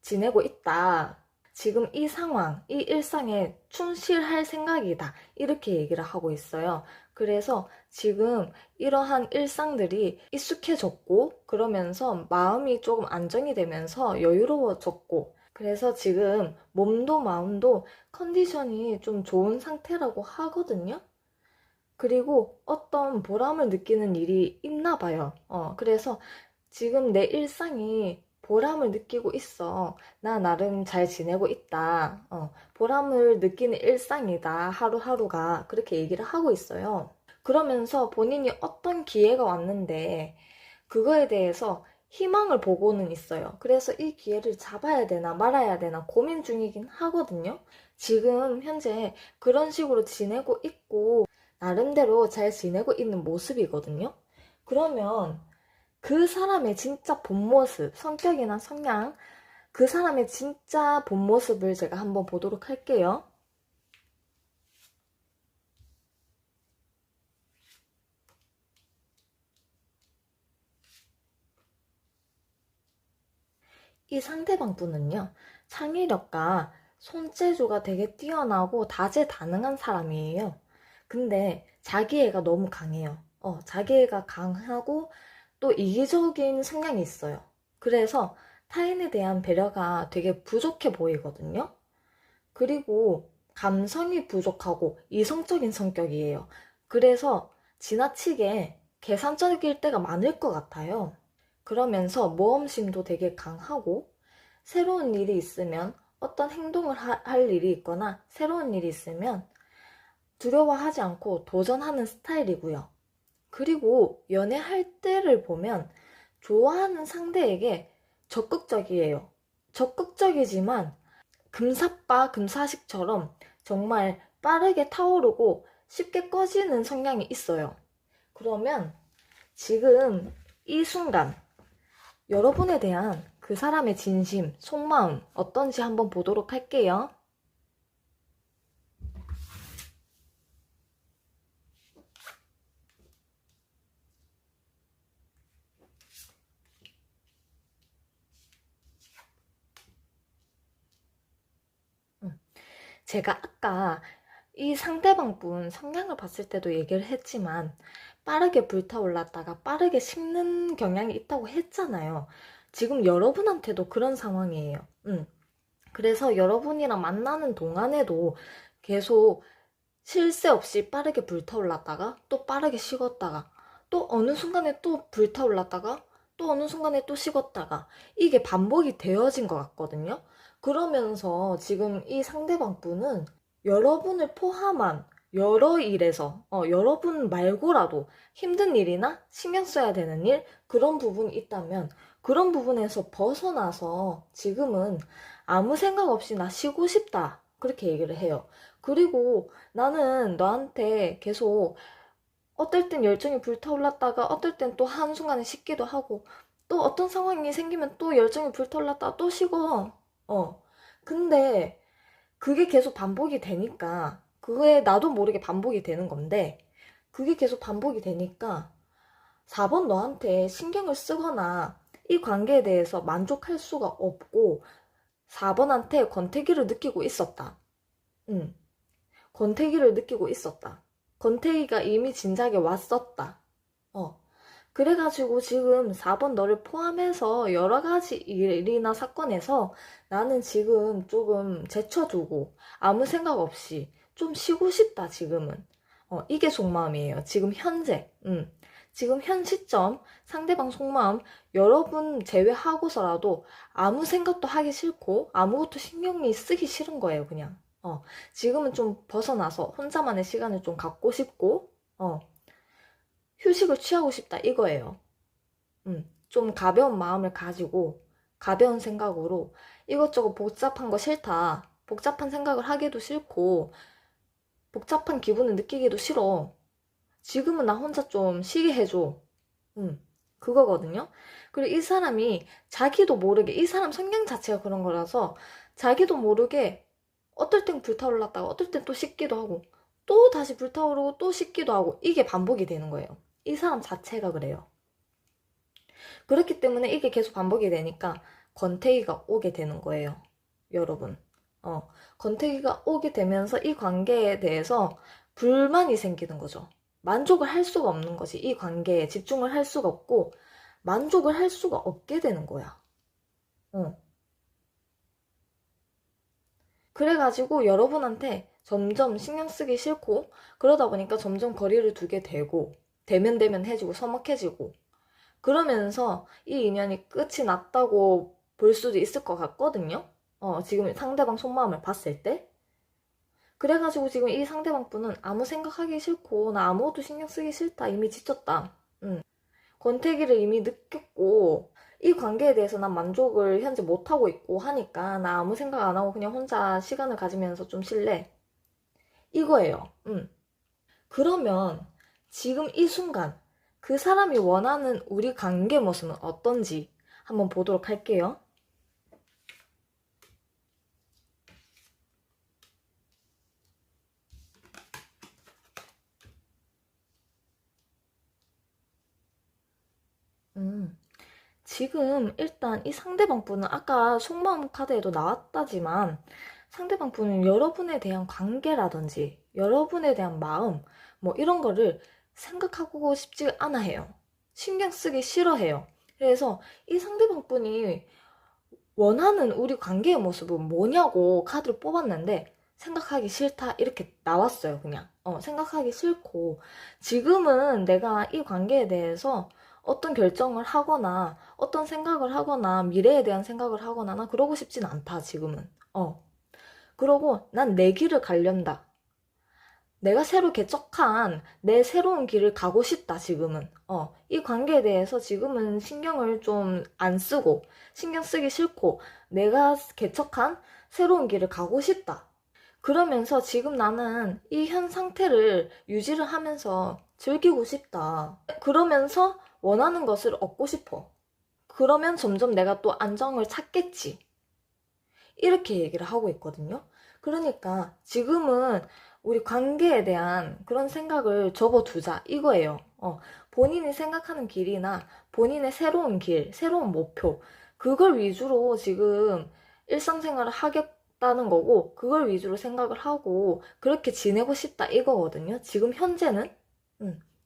지내고 있다. 지금 이 상황, 이 일상에 충실할 생각이다. 이렇게 얘기를 하고 있어요. 그래서 지금 이러한 일상들이 익숙해졌고, 그러면서 마음이 조금 안정이 되면서 여유로워졌고, 그래서 지금 몸도 마음도 컨디션이 좀 좋은 상태라고 하거든요. 그리고 어떤 보람을 느끼는 일이 있나 봐요. 그래서 지금 내 일상이 보람을 느끼고 있어. 나 나름 잘 지내고 있다. 보람을 느끼는 일상이다. 하루하루가. 그렇게 얘기를 하고 있어요. 그러면서 본인이 어떤 기회가 왔는데 그거에 대해서 희망을 보고는 있어요. 그래서 이 기회를 잡아야 되나 말아야 되나 고민 중이긴 하거든요. 지금 현재 그런 식으로 지내고 있고 나름대로 잘 지내고 있는 모습이거든요. 그러면 그 사람의 진짜 본 모습, 성격이나 성향, 그 사람의 진짜 본 모습을 제가 한번 보도록 할게요. 이 상대방 분은요, 창의력과 손재주가 되게 뛰어나고 다재다능한 사람이에요. 근데 자기애가 너무 강해요. 자기애가 강하고 또 이기적인 성향이 있어요. 그래서 타인에 대한 배려가 되게 부족해 보이거든요. 그리고 감성이 부족하고 이성적인 성격이에요. 그래서 지나치게 계산적일 때가 많을 것 같아요. 그러면서 모험심도 되게 강하고 새로운 일이 있으면 어떤 행동을 할 일이 있거나 새로운 일이 있으면 두려워하지 않고 도전하는 스타일이고요. 그리고 연애할 때를 보면 좋아하는 상대에게 적극적이에요. 적극적이지만 금사빠, 금사식처럼 정말 빠르게 타오르고 쉽게 꺼지는 성향이 있어요. 그러면 지금 이 순간 여러분에 대한 그 사람의 진심, 속마음 어떤지 한번 보도록 할게요. 제가 아까 이 상대방 분 성향을 봤을 때도 얘기를 했지만 빠르게 불타올랐다가 빠르게 식는 경향이 있다고 했잖아요. 지금 여러분한테도 그런 상황이에요. 그래서 여러분이랑 만나는 동안에도 계속 쉴 새 없이 빠르게 불타올랐다가 또 빠르게 식었다가 또 어느 순간에 또 불타올랐다가 또 어느 순간에 또 식었다가 이게 반복이 되어진 것 같거든요. 그러면서 지금 이 상대방 분은 여러분을 포함한 여러 일에서 여러분 말고라도 힘든 일이나 신경 써야 되는 일 그런 부분이 있다면 그런 부분에서 벗어나서 지금은 아무 생각 없이 나 쉬고 싶다 그렇게 얘기를 해요. 그리고 나는 너한테 계속 어떨 땐 열정이 불타올랐다가 어떨 땐 또 한순간에 식기도 하고 또 어떤 상황이 생기면 또 열정이 불타올랐다가 또 식어. 근데 그게 계속 반복이 되니까 그게 나도 모르게 반복이 되는 건데 그게 계속 반복이 되니까 4번 너한테 신경을 쓰거나 이 관계에 대해서 만족할 수가 없고 4번한테 권태기를 느끼고 있었다. 응. 권태기를 느끼고 있었다. 권태기가 이미 진작에 왔었다. 어. 그래가지고 지금 4번 너를 포함해서 여러 가지 일이나 사건에서 나는 지금 조금 제쳐두고 아무 생각 없이 좀 쉬고 싶다, 지금은. 이게 속마음이에요. 지금 현재. 지금 현 시점 상대방 속마음 여러분 제외하고서라도 아무 생각도 하기 싫고 아무것도 신경이 쓰기 싫은 거예요, 그냥. 지금은 좀 벗어나서 혼자만의 시간을 좀 갖고 싶고, 휴식을 취하고 싶다 이거예요. 좀 가벼운 마음을 가지고 가벼운 생각으로 이것저것 복잡한 거 싫다. 복잡한 생각을 하기도 싫고 복잡한 기분을 느끼기도 싫어. 지금은 나 혼자 좀 쉬게 해줘. 그거거든요. 그리고 이 사람이 자기도 모르게 이 사람 성향 자체가 그런 거라서 자기도 모르게 어떨 땐 불타올랐다가 어떨 땐 또 식기도 하고 또 다시 불타오르고 또 식기도 하고 이게 반복이 되는 거예요. 이 사람 자체가 그래요. 그렇기 때문에 이게 계속 반복이 되니까 권태기가 오게 되는 거예요. 여러분. 권태기가 오게 되면서 이 관계에 대해서 불만이 생기는 거죠. 만족을 할 수가 없는 거지. 이 관계에 집중을 할 수가 없고 만족을 할 수가 없게 되는 거야. 그래가지고 여러분한테 점점 신경 쓰기 싫고 그러다 보니까 점점 거리를 두게 되고 대면대면해지고 서먹해지고 그러면서 이 인연이 끝이 났다고 볼 수도 있을 것 같거든요. 지금 상대방 속마음을 봤을 때. 그래가지고 지금 이 상대방 분은 아무 생각하기 싫고 나 아무것도 신경 쓰기 싫다 이미 지쳤다. 권태기를 이미 느꼈고 이 관계에 대해서 난 만족을 현재 못하고 있고 하니까 나 아무 생각 안 하고 그냥 혼자 시간을 가지면서 좀 쉴래. 이거예요. 그러면 지금 이 순간 그 사람이 원하는 우리 관계 모습은 어떤지 한번 보도록 할게요. 지금 일단 이 상대방 분은 아까 속마음 카드에도 나왔다지만 상대방 분은 여러분에 대한 관계라든지 여러분에 대한 마음 뭐 이런 거를 생각하고 싶지 않아 해요. 신경 쓰기 싫어해요. 그래서 이 상대방 분이 원하는 우리 관계의 모습은 뭐냐고 카드를 뽑았는데 생각하기 싫다 이렇게 나왔어요. 그냥 생각하기 싫고 지금은 내가 이 관계에 대해서 어떤 결정을 하거나 어떤 생각을 하거나 미래에 대한 생각을 하거나 나 그러고 싶진 않다 지금은. 그러고 난 내 길을 가련다. 내가 새로 개척한 내 새로운 길을 가고 싶다, 지금은. 이 관계에 대해서 지금은 신경을 좀 안 쓰고, 신경 쓰기 싫고, 내가 개척한 새로운 길을 가고 싶다. 그러면서 지금 나는 이 현 상태를 유지를 하면서 즐기고 싶다. 그러면서 원하는 것을 얻고 싶어. 그러면 점점 내가 또 안정을 찾겠지. 이렇게 얘기를 하고 있거든요. 그러니까 지금은 우리 관계에 대한 그런 생각을 접어두자 이거예요. 본인이 생각하는 길이나 본인의 새로운 길, 새로운 목표, 그걸 위주로 지금 일상생활을 하겠다는 거고, 그걸 위주로 생각을 하고 그렇게 지내고 싶다 이거거든요. 지금 현재는.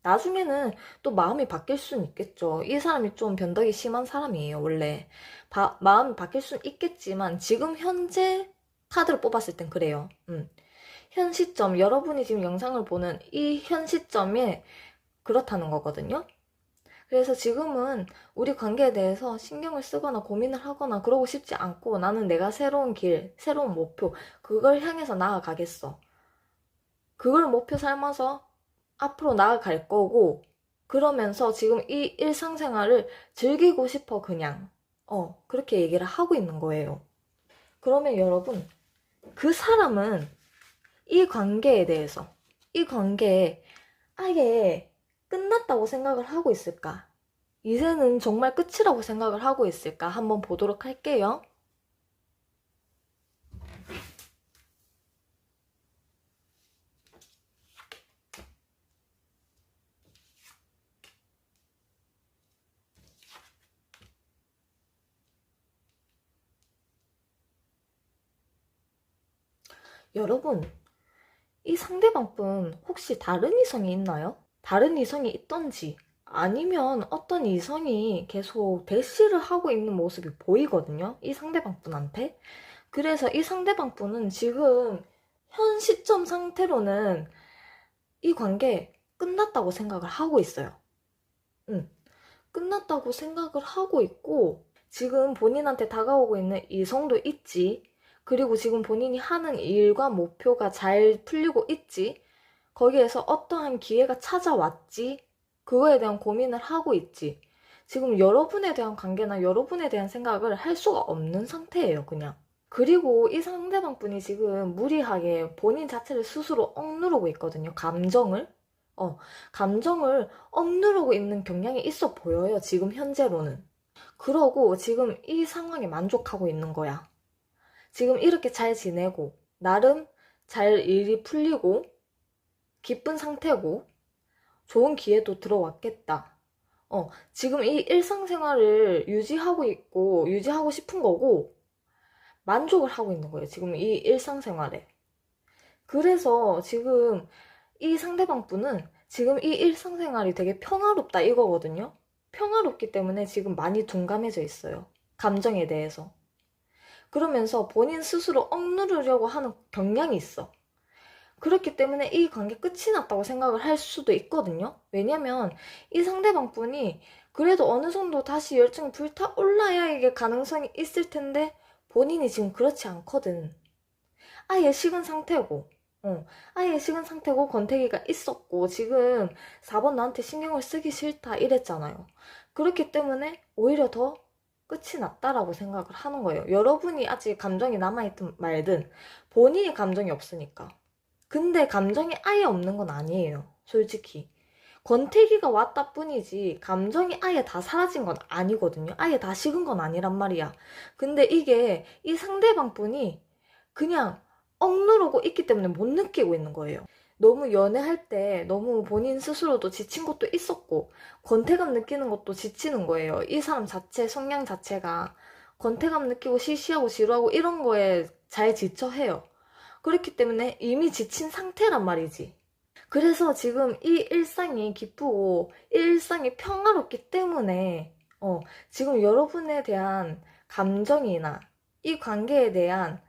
나중에는 또 마음이 바뀔 수는 있겠죠. 이 사람이 좀 변덕이 심한 사람이에요, 원래. 마음이 바뀔 수는 있겠지만 지금 현재 카드를 뽑았을 땐 그래요. 현 시점, 여러분이 지금 영상을 보는 이 현 시점에 그렇다는 거거든요. 그래서 지금은 우리 관계에 대해서 신경을 쓰거나 고민을 하거나 그러고 싶지 않고, 나는 내가 새로운 길, 새로운 목표, 그걸 향해서 나아가겠어. 그걸 목표 삼아서 앞으로 나아갈 거고, 그러면서 지금 이 일상생활을 즐기고 싶어, 그냥. 그렇게 얘기를 하고 있는 거예요. 그러면 여러분, 그 사람은 이 관계에 대해서, 이 관계에 아예 끝났다고 생각을 하고 있을까? 이제는 정말 끝이라고 생각을 하고 있을까? 한번 보도록 할게요. 여러분, 이 상대방분 혹시 다른 이성이 있나요? 다른 이성이 있던지, 아니면 어떤 이성이 계속 대시를 하고 있는 모습이 보이거든요, 이 상대방분한테. 그래서 이 상대방분은 지금 현 시점 상태로는 이 관계 끝났다고 생각을 하고 있어요. 끝났다고 생각을 하고 있고, 지금 본인한테 다가오고 있는 이성도 있지. 그리고 지금 본인이 하는 일과 목표가 잘 풀리고 있지. 거기에서 어떠한 기회가 찾아왔지. 그거에 대한 고민을 하고 있지. 지금 여러분에 대한 관계나 여러분에 대한 생각을 할 수가 없는 상태예요, 그냥. 그리고 이 상대방 분이 지금 무리하게 본인 자체를 스스로 억누르고 있거든요, 감정을. 감정을 억누르고 있는 경향이 있어 보여요, 지금 현재로는. 그러고 지금 이 상황에 만족하고 있는 거야. 지금 이렇게 잘 지내고, 나름 잘 일이 풀리고, 기쁜 상태고, 좋은 기회도 들어왔겠다. 지금 이 일상생활을 유지하고 있고, 유지하고 싶은 거고, 만족을 하고 있는 거예요, 지금 이 일상생활에. 그래서 지금 이 상대방 분은 지금 이 일상생활이 되게 평화롭다 이거거든요. 평화롭기 때문에 지금 많이 둔감해져 있어요, 감정에 대해서. 그러면서 본인 스스로 억누르려고 하는 경향이 있어. 그렇기 때문에 이 관계 끝이 났다고 생각을 할 수도 있거든요. 왜냐면 이 상대방 분이 그래도 어느 정도 다시 열정이 불타올라야 이게 가능성이 있을 텐데, 본인이 지금 그렇지 않거든. 아예 식은 상태고, 아예 식은 상태고, 권태기가 있었고, 지금 4번 나한테 신경을 쓰기 싫다 이랬잖아요. 그렇기 때문에 오히려 더 끝이 났다라고 생각을 하는 거예요. 여러분이 아직 감정이 남아있든 말든 본인이 감정이 없으니까. 근데 감정이 아예 없는 건 아니에요, 솔직히. 권태기가 왔다 뿐이지 감정이 아예 다 사라진 건 아니거든요. 아예 다 식은 건 아니란 말이야. 근데 이게 이 상대방 분이 그냥 억누르고 있기 때문에 못 느끼고 있는 거예요. 너무 연애할 때 너무 본인 스스로도 지친 것도 있었고, 권태감 느끼는 것도 지치는 거예요. 이 사람 자체, 성향 자체가 권태감 느끼고 시시하고 지루하고 이런 거에 잘 지쳐해요. 그렇기 때문에 이미 지친 상태란 말이지. 그래서 지금 이 일상이 기쁘고 이 일상이 평화롭기 때문에 지금 여러분에 대한 감정이나 이 관계에 대한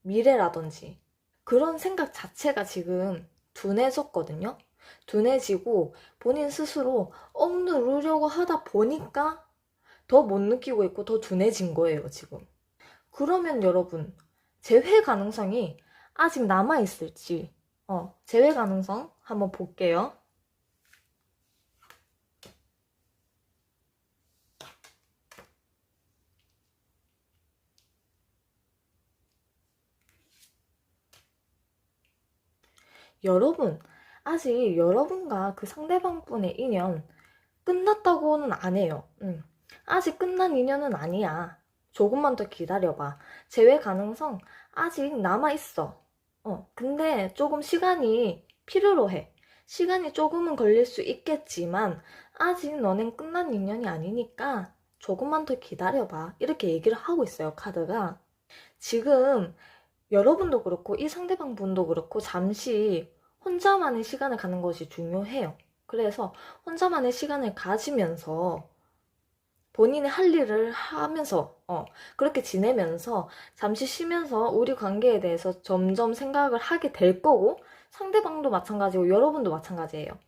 미래라든지 그런 생각 자체가 지금 둔해졌거든요. 둔해지고 본인 스스로 억누르려고 하다 보니까 더 못 느끼고 있고 더 둔해진 거예요, 지금. 그러면 여러분, 재회 가능성이 아직 남아있을지, 제외 가능성 한번 볼게요. 여러분, 아직 여러분과 그 상대방분의 인연 끝났다고는 안 해요. 아직 끝난 인연은 아니야. 조금만 더 기다려봐. 재회 가능성 아직 남아있어. 근데 조금 시간이 필요로 해. 시간이 조금은 걸릴 수 있겠지만, 아직 너넨 끝난 인연이 아니니까 조금만 더 기다려봐. 이렇게 얘기를 하고 있어요, 카드가. 지금 여러분도 그렇고, 이 상대방 분도 그렇고, 잠시 혼자만의 시간을 갖는 것이 중요해요. 그래서 혼자만의 시간을 가지면서 본인이 할 일을 하면서 그렇게 지내면서 잠시 쉬면서 우리 관계에 대해서 점점 생각을 하게 될 거고, 상대방도 마찬가지고 여러분도 마찬가지예요.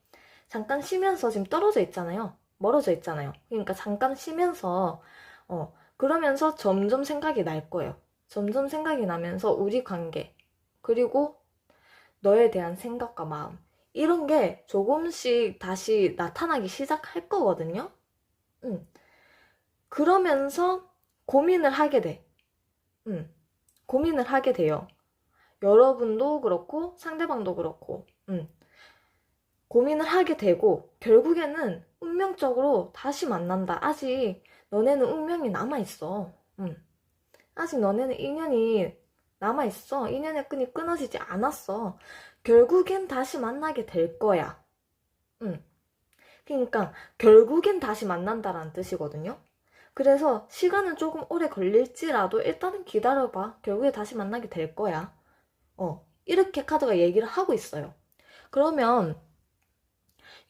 잠깐 쉬면서 지금 떨어져 있잖아요. 멀어져 있잖아요. 그러니까 잠깐 쉬면서 그러면서 점점 생각이 날 거예요. 점점 생각이 나면서 우리 관계, 그리고 너에 대한 생각과 마음, 이런 게 조금씩 다시 나타나기 시작할 거거든요. 그러면서 고민을 하게 돼. 고민을 하게 돼요. 여러분도 그렇고 상대방도 그렇고 고민을 하게 되고, 결국에는 운명적으로 다시 만난다. 아직 너네는 운명이 남아있어. 아직 너네는 인연이 남아있어. 인연의 끈이 끊어지지 않았어. 결국엔 다시 만나게 될 거야. 그러니까 결국엔 다시 만난다라는 뜻이거든요. 그래서 시간은 조금 오래 걸릴지라도 일단은 기다려봐. 결국에 다시 만나게 될 거야. 이렇게 카드가 얘기를 하고 있어요. 그러면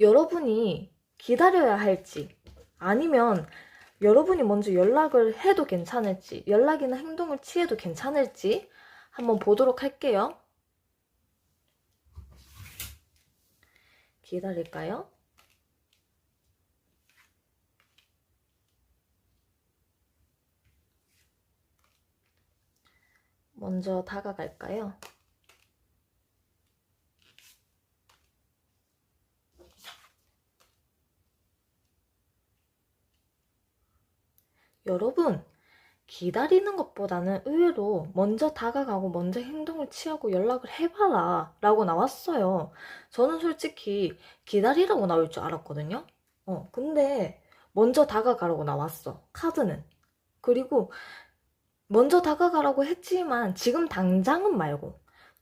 여러분이 기다려야 할지, 아니면 여러분이 먼저 연락을 해도 괜찮을지, 연락이나 행동을 취해도 괜찮을지 한번 보도록 할게요. 기다릴까요? 먼저 다가갈까요? 여러분, 기다리는 것보다는 의외로 먼저 다가가고 먼저 행동을 취하고 연락을 해봐라 라고 나왔어요. 저는 솔직히 기다리라고 나올 줄 알았거든요. 근데 먼저 다가가라고 나왔어, 카드는. 그리고 먼저 다가가라고 했지만 지금 당장은 말고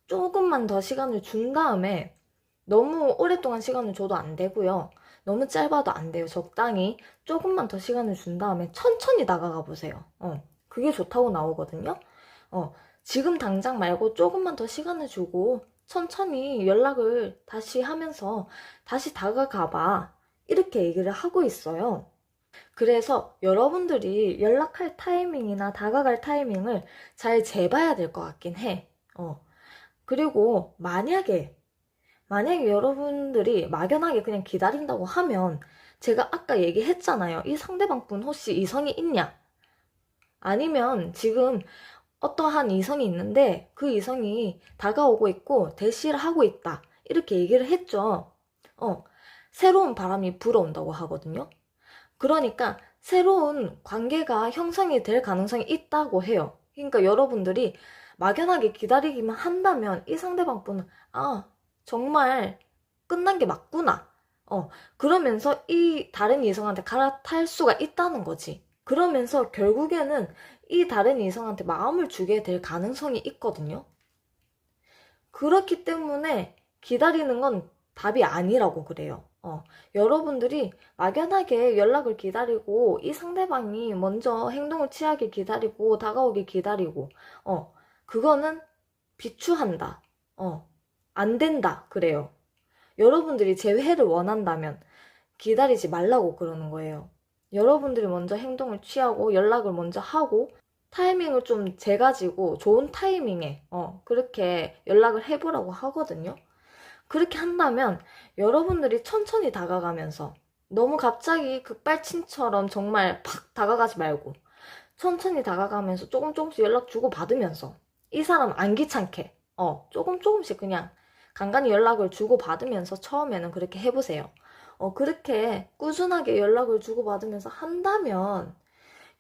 조금만 더 시간을 준 다음에, 너무 오랫동안 시간을 줘도 안 되고요. 너무 짧아도 안 돼요. 적당히 조금만 더 시간을 준 다음에 천천히 다가가 보세요. 그게 좋다고 나오거든요. 지금 당장 말고 조금만 더 시간을 주고 천천히 연락을 다시 하면서 다시 다가가 봐. 이렇게 얘기를 하고 있어요. 그래서 여러분들이 연락할 타이밍이나 다가갈 타이밍을 잘 재봐야 될 것 같긴 해. 그리고 만약에 여러분들이 막연하게 그냥 기다린다고 하면, 제가 아까 얘기했잖아요. 이 상대방 분 혹시 이성이 있냐? 아니면 지금 어떠한 이성이 있는데 그 이성이 다가오고 있고 대시를 하고 있다. 이렇게 얘기를 했죠. 새로운 바람이 불어온다고 하거든요. 그러니까 새로운 관계가 형성이 될 가능성이 있다고 해요. 그러니까 여러분들이 막연하게 기다리기만 한다면 이 상대방 분은 정말 끝난 게 맞구나. 그러면서 이 다른 이성한테 갈아탈 수가 있다는 거지. 그러면서 결국에는 이 다른 이성한테 마음을 주게 될 가능성이 있거든요. 그렇기 때문에 기다리는 건 답이 아니라고 그래요. 여러분들이 막연하게 연락을 기다리고 이 상대방이 먼저 행동을 취하길 기다리고 다가오길 기다리고 그거는 비추한다. 안 된다. 그래요. 여러분들이 재회를 원한다면 기다리지 말라고 그러는 거예요. 여러분들이 먼저 행동을 취하고 연락을 먼저 하고 타이밍을 좀 재가지고 좋은 타이밍에 그렇게 연락을 해보라고 하거든요. 그렇게 한다면 여러분들이 천천히 다가가면서, 너무 갑자기 급발진처럼 정말 팍 다가가지 말고 천천히 다가가면서 조금씩 연락 주고 받으면서 이 사람 안 귀찮게 조금씩 그냥 간간히 연락을 주고받으면서 처음에는 그렇게 해보세요. 그렇게 꾸준하게 연락을 주고받으면서 한다면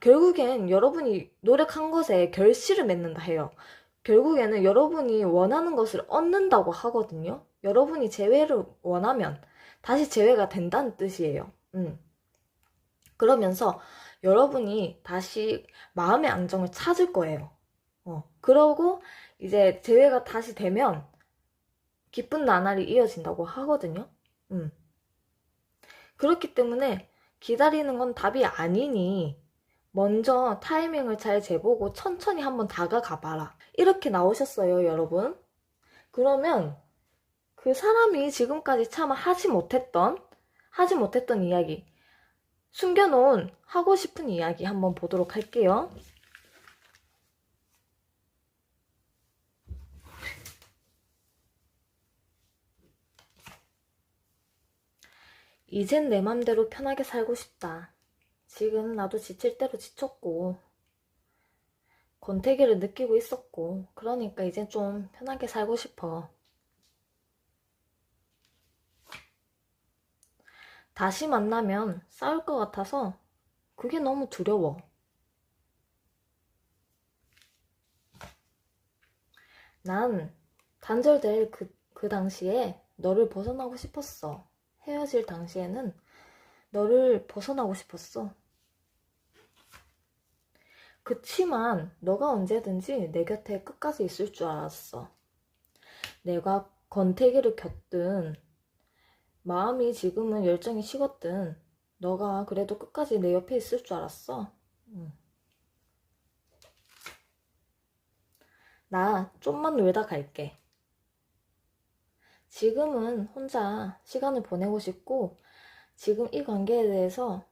결국엔 여러분이 노력한 것에 결실을 맺는다 해요. 결국에는 여러분이 원하는 것을 얻는다고 하거든요. 여러분이 재회를 원하면 다시 재회가 된다는 뜻이에요. 그러면서 여러분이 다시 마음의 안정을 찾을 거예요. 그러고 이제 재회가 다시 되면 기쁜 나날이 이어진다고 하거든요. 그렇기 때문에 기다리는 건 답이 아니니 먼저 타이밍을 잘 재보고 천천히 한번 다가가 봐라. 이렇게 나오셨어요, 여러분. 그러면 그 사람이 지금까지 차마 하지 못했던 이야기, 숨겨놓은 하고 싶은 이야기 한번 보도록 할게요. 이젠 내 맘대로 편하게 살고 싶다. 지금 나도 지칠 대로 지쳤고 권태기를 느끼고 있었고 그러니까 이젠 좀 편하게 살고 싶어. 다시 만나면 싸울 것 같아서 그게 너무 두려워. 난 단절될 그 당시에 너를 벗어나고 싶었어. 헤어질 당시에는 너를 벗어나고 싶었어. 그치만 너가 언제든지 내 곁에 끝까지 있을 줄 알았어. 내가 권태기를 겪든 마음이 지금은 열정이 식었든 너가 그래도 끝까지 내 옆에 있을 줄 알았어. 나 좀만 놀다 갈게. 지금은 혼자 시간을 보내고 싶고 지금 이 관계에 대해서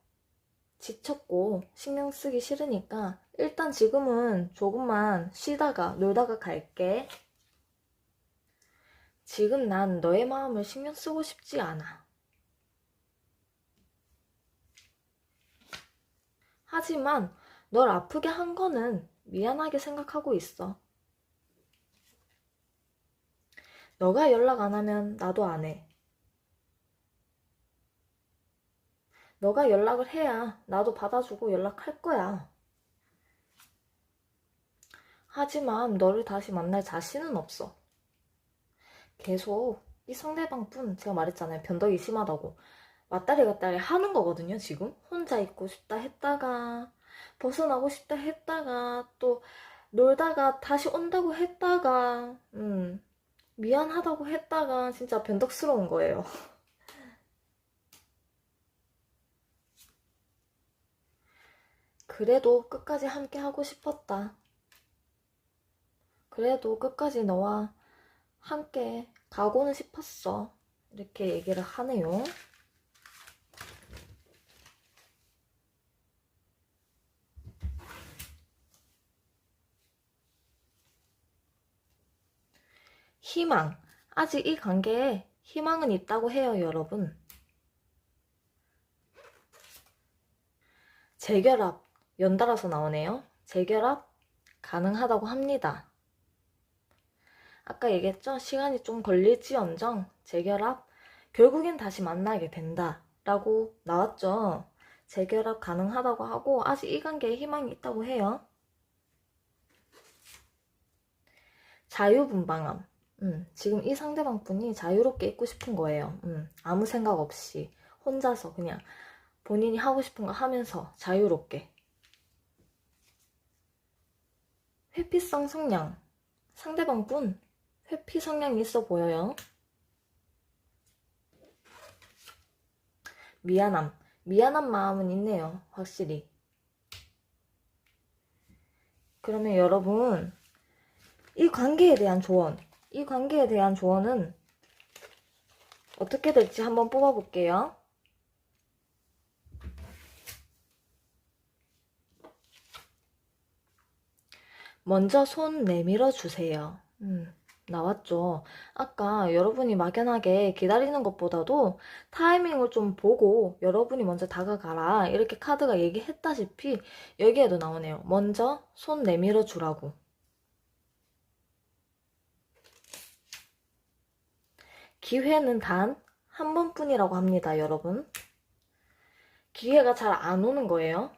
지쳤고 신경 쓰기 싫으니까 일단 지금은 조금만 쉬다가 놀다가 갈게. 지금 난 너의 마음을 신경 쓰고 싶지 않아. 하지만 널 아프게 한 거는 미안하게 생각하고 있어. 너가 연락 안 하면 나도 안 해. 너가 연락을 해야 나도 받아주고 연락할 거야. 하지만 너를 다시 만날 자신은 없어. 계속 이 상대방뿐 제가 말했잖아요. 변덕이 심하다고. 왔다리 갔다리 하는 거거든요. 지금 혼자 있고 싶다 했다가 벗어나고 싶다 했다가 또 놀다가 다시 온다고 했다가 미안하다고 했다가 진짜 변덕스러운 거예요. 그래도 끝까지 함께 하고 싶었다. 그래도 끝까지 너와 함께 가고는 싶었어. 이렇게 얘기를 하네요. 희망. 아직 이 관계에 희망은 있다고 해요, 여러분. 재결합. 연달아서 나오네요. 재결합 가능하다고 합니다. 아까 얘기했죠? 시간이 좀 걸릴지언정 재결합 결국엔 다시 만나게 된다 라고 나왔죠. 재결합 가능하다고 하고 아직 이 관계에 희망이 있다고 해요. 자유분방함. 지금 이 상대방분이 자유롭게 있고 싶은 거예요. 아무 생각 없이 혼자서 그냥 본인이 하고 싶은 거 하면서 자유롭게. 회피성 성향. 상대방분 회피 성향이 있어 보여요. 미안함. 미안한 마음은 있네요. 확실히. 그러면 여러분 이 관계에 대한 조언. 이 관계에 대한 조언은 어떻게 될지 한번 뽑아볼게요. 먼저 손 내밀어 주세요. 나왔죠. 아까 여러분이 막연하게 기다리는 것보다도 타이밍을 좀 보고 여러분이 먼저 다가가라 이렇게 카드가 얘기했다시피 여기에도 나오네요. 먼저 손 내밀어 주라고. 기회는 단 한 번뿐이라고 합니다, 여러분. 기회가 잘 안 오는 거예요.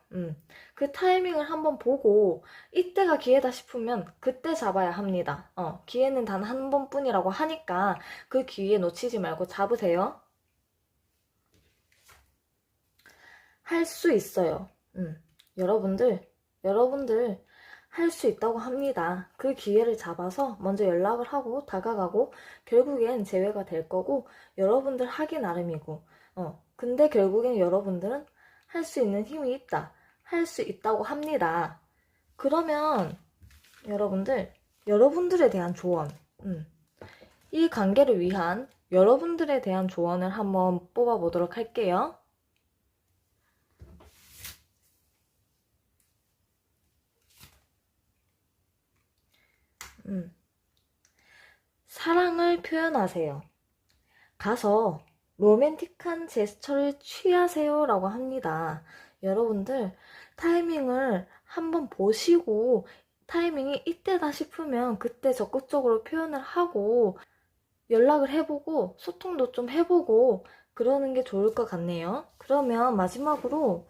그 타이밍을 한번 보고 이때가 기회다 싶으면 그때 잡아야 합니다. 기회는 단 한 번뿐이라고 하니까 그 기회 놓치지 말고 잡으세요. 할 수 있어요. 여러분들 할 수 있다고 합니다. 그 기회를 잡아서 먼저 연락을 하고 다가가고 결국엔 재회가 될 거고 여러분들 하기 나름이고 근데 결국엔 여러분들은 할 수 있는 힘이 있다. 할 수 있다고 합니다. 그러면 여러분들에 대한 조언, 이 관계를 위한 여러분들에 대한 조언을 한번 뽑아보도록 할게요. 사랑을 표현하세요. 가서 로맨틱한 제스처를 취하세요 라고 합니다. 여러분들 타이밍을 한번 보시고 타이밍이 이때다 싶으면 그때 적극적으로 표현을 하고 연락을 해보고 소통도 좀 해보고 그러는 게 좋을 것 같네요. 그러면 마지막으로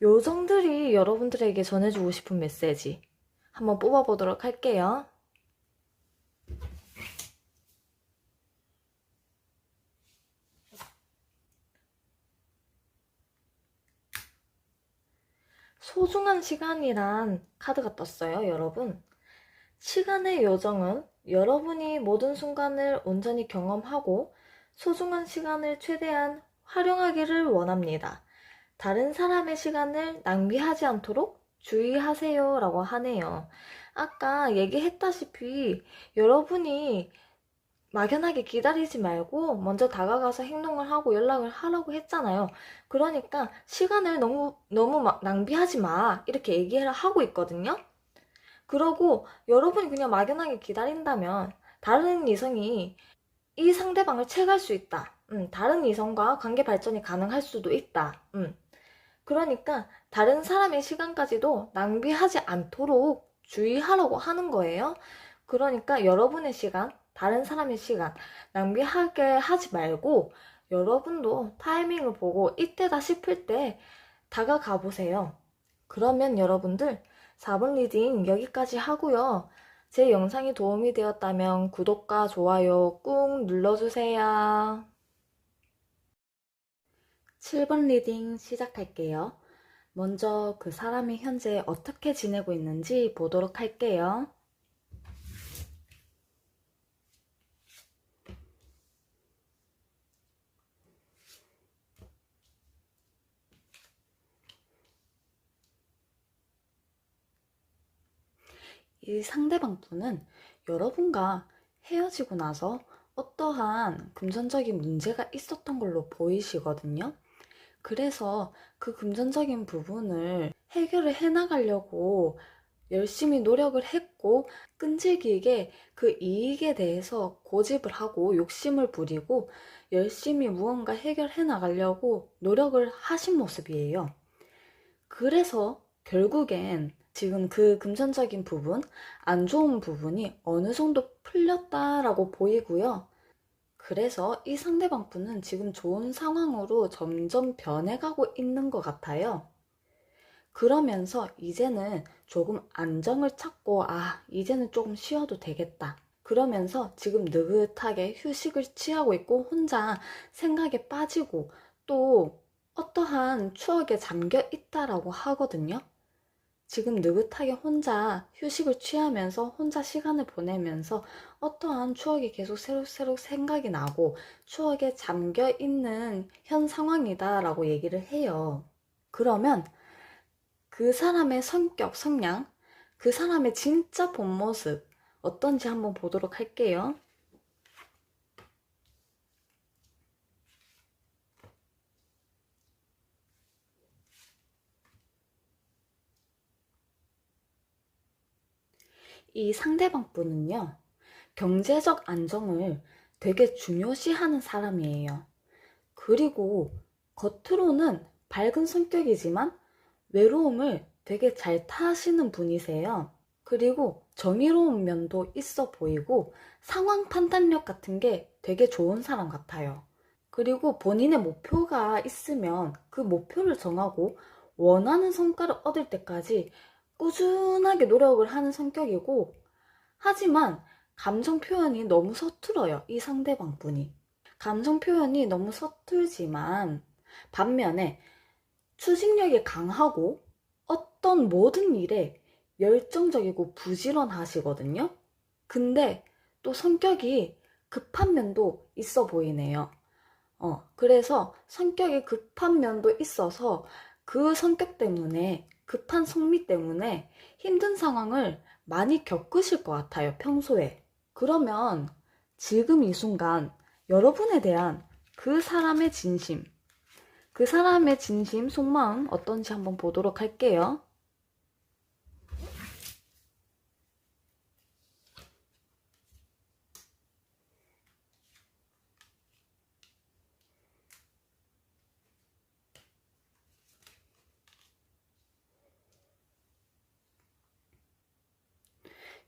요정들이 여러분들에게 전해주고 싶은 메시지 한번 뽑아보도록 할게요. 소중한 시간이란 카드가 떴어요, 여러분. 시간의 요정은 여러분이 모든 순간을 온전히 경험하고 소중한 시간을 최대한 활용하기를 원합니다. 다른 사람의 시간을 낭비하지 않도록 주의하세요 라고 하네요. 아까 얘기했다시피 여러분이 막연하게 기다리지 말고 먼저 다가가서 행동을 하고 연락을 하라고 했잖아요. 그러니까 시간을 너무 막 낭비하지 마 이렇게 얘기를 하고 있거든요. 그러고 여러분이 그냥 막연하게 기다린다면 다른 이성이 이 상대방을 채갈 수 있다. 다른 이성과 관계 발전이 가능할 수도 있다. 그러니까 다른 사람의 시간까지도 낭비하지 않도록 주의하라고 하는 거예요. 그러니까 여러분의 시간, 다른 사람의 시간 낭비하게 하지 말고 여러분도 타이밍을 보고 이때다 싶을 때 다가가 보세요. 그러면 여러분들 4번 리딩 여기까지 하고요. 제 영상이 도움이 되었다면 구독과 좋아요 꾹 눌러주세요. 7번 리딩 시작할게요. 먼저 그 사람이 현재 어떻게 지내고 있는지 보도록 할게요. 이 상대방 분은 여러분과 헤어지고 나서 어떠한 금전적인 문제가 있었던 걸로 보이시거든요. 그래서 그 금전적인 부분을 해결을 해나가려고 열심히 노력을 했고 끈질기게 그 이익에 대해서 고집을 하고 욕심을 부리고 열심히 무언가 해결해 나가려고 노력을 하신 모습이에요. 그래서 결국엔 지금 그 금전적인 부분, 안 좋은 부분이 어느 정도 풀렸다라고 보이고요. 그래서 이 상대방 분은 지금 좋은 상황으로 점점 변해가고 있는 것 같아요. 그러면서 이제는 조금 안정을 찾고 이제는 조금 쉬어도 되겠다. 그러면서 지금 느긋하게 휴식을 취하고 있고 혼자 생각에 빠지고 또 어떠한 추억에 잠겨 있다라고 하거든요. 지금 느긋하게 혼자 휴식을 취하면서 혼자 시간을 보내면서 어떠한 추억이 계속 새록새록 생각이 나고 추억에 잠겨 있는 현 상황이다 라고 얘기를 해요. 그러면 그 사람의 성격, 성향, 그 사람의 진짜 본 모습 어떤지 한번 보도록 할게요. 이 상대방 분은요, 경제적 안정을 되게 중요시하는 사람이에요. 그리고 겉으로는 밝은 성격이지만 외로움을 되게 잘 타시는 분이세요. 그리고 정의로운 면도 있어 보이고 상황 판단력 같은 게 되게 좋은 사람 같아요. 그리고 본인의 목표가 있으면 그 목표를 정하고 원하는 성과를 얻을 때까지 꾸준하게 노력을 하는 성격이고, 하지만 감정 표현이 너무 서툴어요, 이 상대방 분이. 감정 표현이 너무 서툴지만 반면에 추진력이 강하고 어떤 모든 일에 열정적이고 부지런하시거든요. 근데 또 성격이 급한 면도 있어 보이네요. 그래서 성격이 급한 면도 있어서 그 성격 때문에, 급한 성미 때문에 힘든 상황을 많이 겪으실 것 같아요, 평소에. 그러면 지금 이 순간 여러분에 대한 그 사람의 진심, 그 사람의 진심, 속마음 어떤지 한번 보도록 할게요.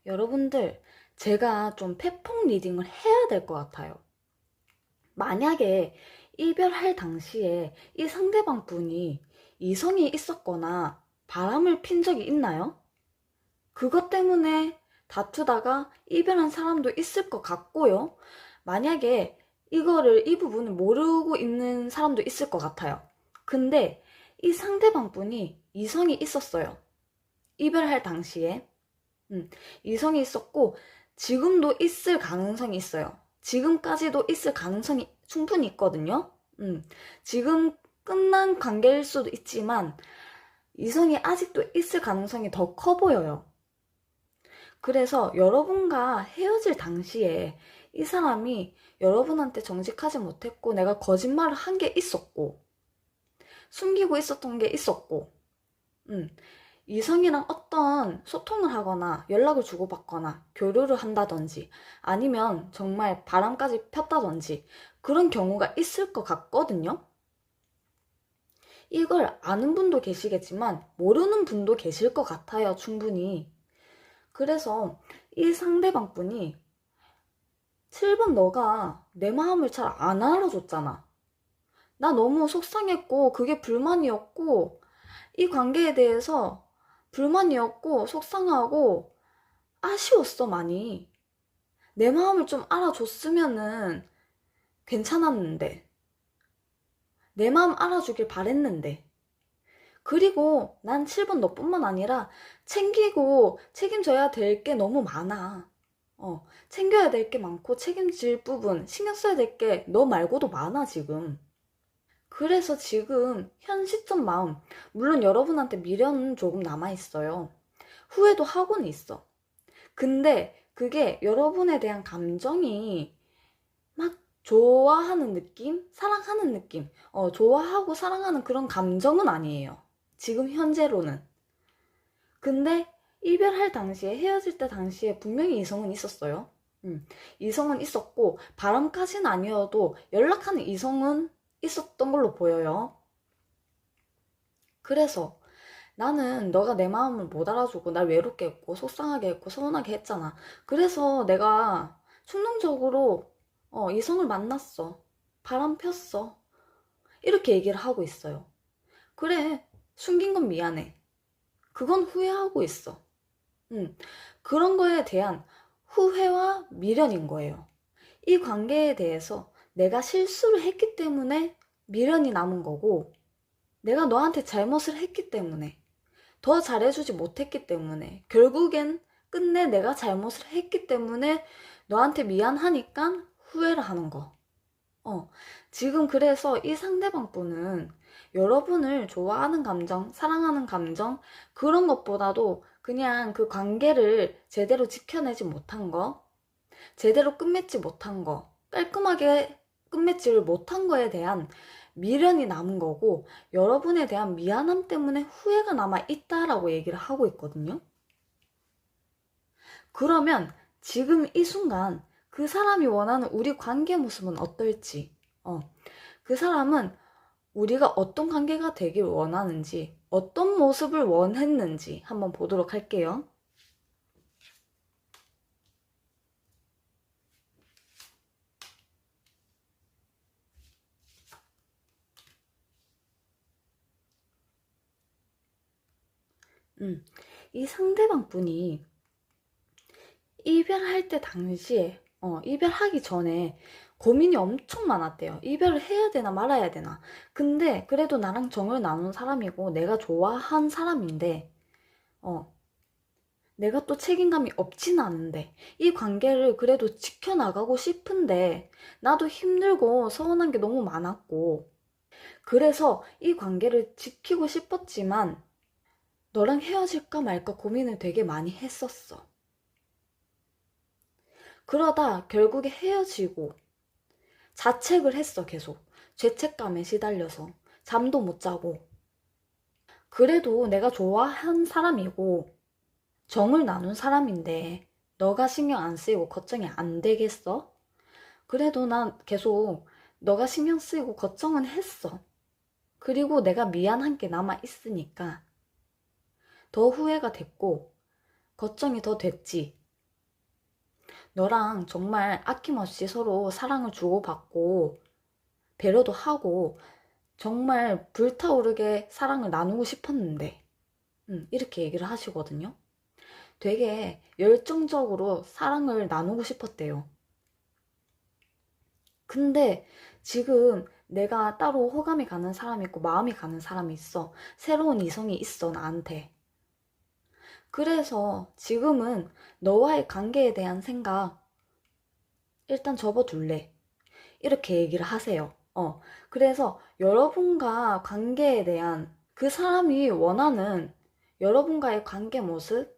여러분들, 제가 좀 패폭 리딩을 해야 될 것 같아요. 만약에 이별할 당시에 이 상대방 분이 이성이 있었거나 바람을 핀 적이 있나요? 그것 때문에 다투다가 이별한 사람도 있을 것 같고요. 만약에 이 부분을 모르고 있는 사람도 있을 것 같아요. 근데 이 상대방 분이 이성이 있었어요. 이별할 당시에. 이성이 있었고, 지금도 있을 가능성이 있어요. 지금까지도 있을 가능성이 충분히 있거든요. 지금 끝난 관계일 수도 있지만, 이성이 아직도 있을 가능성이 더 커 보여요. 그래서 여러분과 헤어질 당시에 이 사람이 여러분한테 정직하지 못했고, 내가 거짓말을 한 게 있었고, 숨기고 있었던 게 있었고, 이성이랑 어떤 소통을 하거나 연락을 주고받거나 교류를 한다든지 아니면 정말 바람까지 폈다든지 그런 경우가 있을 것 같거든요. 이걸 아는 분도 계시겠지만 모르는 분도 계실 것 같아요, 충분히. 그래서 이 상대방 분이 7번 너가 내 마음을 잘 안 알아줬잖아. 나 너무 속상했고 그게 불만이었고 이 관계에 대해서 불만이었고 속상하고 아쉬웠어, 많이. 내 마음을 좀 알아줬으면은 괜찮았는데. 내 마음 알아주길 바랬는데. 그리고 난 7번 너뿐만 아니라 챙기고 책임져야 될 게 너무 많아. 챙겨야 될 게 많고 책임질 부분, 신경 써야 될 게 너 말고도 많아, 지금. 그래서 지금 현 시점 마음, 물론 여러분한테 미련은 조금 남아있어요. 후회도 하고는 있어. 근데 그게 여러분에 대한 감정이 막 좋아하는 느낌? 사랑하는 느낌? 좋아하고 사랑하는 그런 감정은 아니에요. 지금 현재로는. 근데 이별할 당시에, 헤어질 때 당시에 분명히 이성은 있었어요. 이성은 있었고, 바람까지는 아니어도 연락하는 이성은 있었던 걸로 보여요. 그래서 나는 너가 내 마음을 못 알아주고 날 외롭게 했고 속상하게 했고 서운하게 했잖아. 그래서 내가 충동적으로 이성을 만났어. 바람 폈어. 이렇게 얘기를 하고 있어요. 그래, 숨긴 건 미안해. 그건 후회하고 있어. 그런 거에 대한 후회와 미련인 거예요. 이 관계에 대해서 내가 실수를 했기 때문에 미련이 남은 거고, 내가 너한테 잘못을 했기 때문에, 더 잘해주지 못했기 때문에, 결국엔 끝내 내가 잘못을 했기 때문에 너한테 미안하니까 후회를 하는 거. 지금 그래서 이 상대방 분은 여러분을 좋아하는 감정, 사랑하는 감정, 그런 것보다도 그냥 그 관계를 제대로 지켜내지 못한 거, 제대로 끝맺지 못한 거, 깔끔하게 끝맺지를 못한 거에 대한 미련이 남은 거고, 여러분에 대한 미안함 때문에 후회가 남아 있다라고 얘기를 하고 있거든요. 그러면 지금 이 순간 그 사람이 원하는 우리 관계 모습은 어떨지, 그 사람은 우리가 어떤 관계가 되길 원하는지, 어떤 모습을 원했는지 한번 보도록 할게요. 음, 이 상대방 분이 이별할 때 당시에, 이별하기 전에 고민이 엄청 많았대요. 이별을 해야 되나 말아야 되나. 근데 그래도 나랑 정을 나눈 사람이고 내가 좋아한 사람인데, 어, 내가 또 책임감이 없진 않은데, 이 관계를 그래도 지켜나가고 싶은데, 나도 힘들고 서운한 게 너무 많았고, 그래서 이 관계를 지키고 싶었지만, 너랑 헤어질까 말까 고민을 되게 많이 했었어. 그러다 결국에 헤어지고, 자책을 했어, 계속. 죄책감에 시달려서. 잠도 못 자고. 그래도 내가 좋아한 사람이고, 정을 나눈 사람인데, 너가 신경 안 쓰이고 걱정이 안 되겠어? 그래도 난 계속 너가 신경 쓰이고 걱정은 했어. 그리고 내가 미안한 게 남아 있으니까 더 후회가 됐고, 걱정이 더 됐지. 너랑 정말 아낌없이 서로 사랑을 주고받고, 배려도 하고, 정말 불타오르게 사랑을 나누고 싶었는데, 이렇게 얘기를 하시거든요. 되게 열정적으로 사랑을 나누고 싶었대요. 근데 지금 내가 따로 호감이 가는 사람이 있고 마음이 가는 사람이 있어. 새로운 이성이 있어, 나한테. 그래서 지금은 너와의 관계에 대한 생각 일단 접어둘래. 이렇게 얘기를 하세요. 그래서 여러분과 관계에 대한 그 사람이 원하는 여러분과의 관계 모습?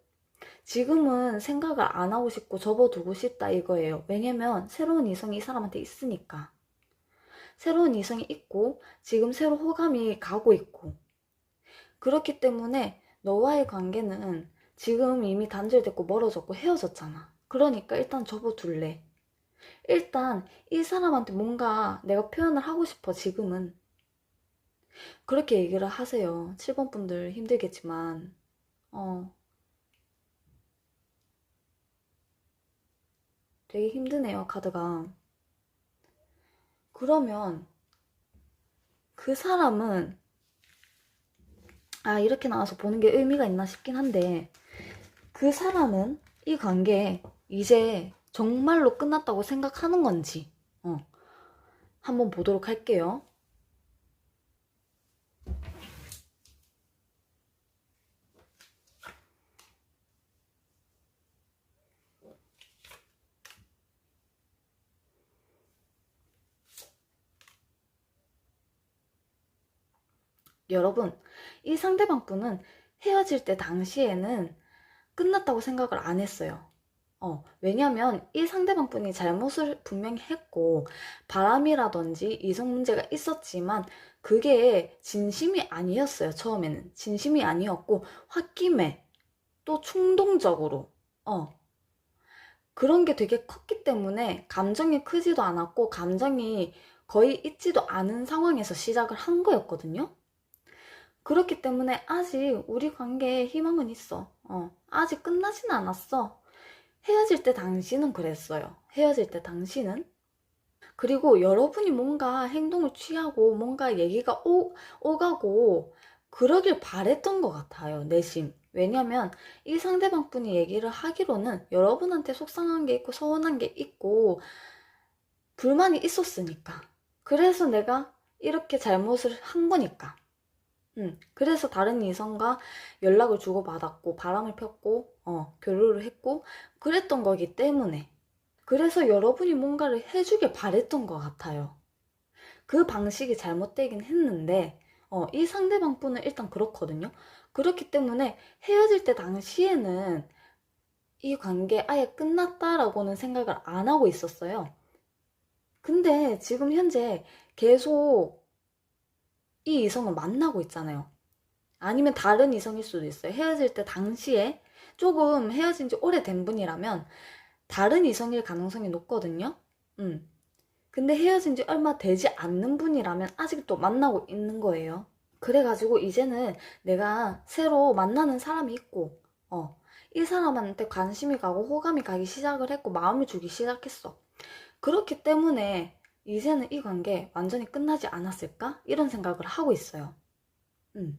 지금은 생각을 안 하고 싶고 접어두고 싶다 이거예요. 왜냐면 새로운 이성이 이 사람한테 있으니까. 새로운 이성이 있고 지금 새로 호감이 가고 있고. 그렇기 때문에 너와의 관계는 지금 이미 단절됐고 멀어졌고 헤어졌잖아. 그러니까 일단 접어둘래. 일단 이 사람한테 뭔가 내가 표현을 하고 싶어, 지금은. 그렇게 얘기를 하세요. 7번 분들 힘들겠지만, 어, 되게 힘드네요, 카드가. 그러면 그 사람은, 이렇게 나와서 보는 게 의미가 있나 싶긴 한데, 그 사람은 이 관계 이제 정말로 끝났다고 생각하는 건지, 한번 보도록 할게요. 여러분, 이 상대방 분은 헤어질 때 당시에는 끝났다고 생각을 안 했어요. 왜냐면 이 상대방 분이 잘못을 분명히 했고, 바람이라든지 이성 문제가 있었지만, 그게 진심이 아니었어요, 처음에는. 진심이 아니었고, 홧김에, 또 충동적으로, 그런 게 되게 컸기 때문에, 감정이 크지도 않았고, 감정이 거의 있지도 않은 상황에서 시작을 한 거였거든요? 그렇기 때문에 아직 우리 관계에 희망은 있어. 아직 끝나진 않았어. 헤어질 때 당신은 그랬어요. 헤어질 때 당신은. 그리고 여러분이 뭔가 행동을 취하고 뭔가 얘기가 오가고 그러길 바랬던 것 같아요. 내심. 왜냐면 이 상대방 분이 얘기를 하기로는 여러분한테 속상한 게 있고 서운한 게 있고 불만이 있었으니까. 그래서 내가 이렇게 잘못을 한 거니까. 그래서 다른 이성과 연락을 주고받았고, 바람을 폈고, 교류를 했고, 그랬던 거기 때문에. 그래서 여러분이 뭔가를 해주길 바랬던 것 같아요. 그 방식이 잘못되긴 했는데, 이 상대방 분은 일단 그렇거든요. 그렇기 때문에 헤어질 때 당시에는 이 관계 아예 끝났다라고는 생각을 안 하고 있었어요. 근데 지금 현재 계속 이 이성을 만나고 있잖아요. 아니면 다른 이성일 수도 있어요. 헤어질 때 당시에 조금 헤어진 지 오래된 분이라면 다른 이성일 가능성이 높거든요. 근데 헤어진 지 얼마 되지 않는 분이라면 아직도 만나고 있는 거예요. 그래가지고 이제는 내가 새로 만나는 사람이 있고, 이 사람한테 관심이 가고 호감이 가기 시작을 했고 마음을 주기 시작했어. 그렇기 때문에 이제는 이 관계 완전히 끝나지 않았을까? 이런 생각을 하고 있어요. 음.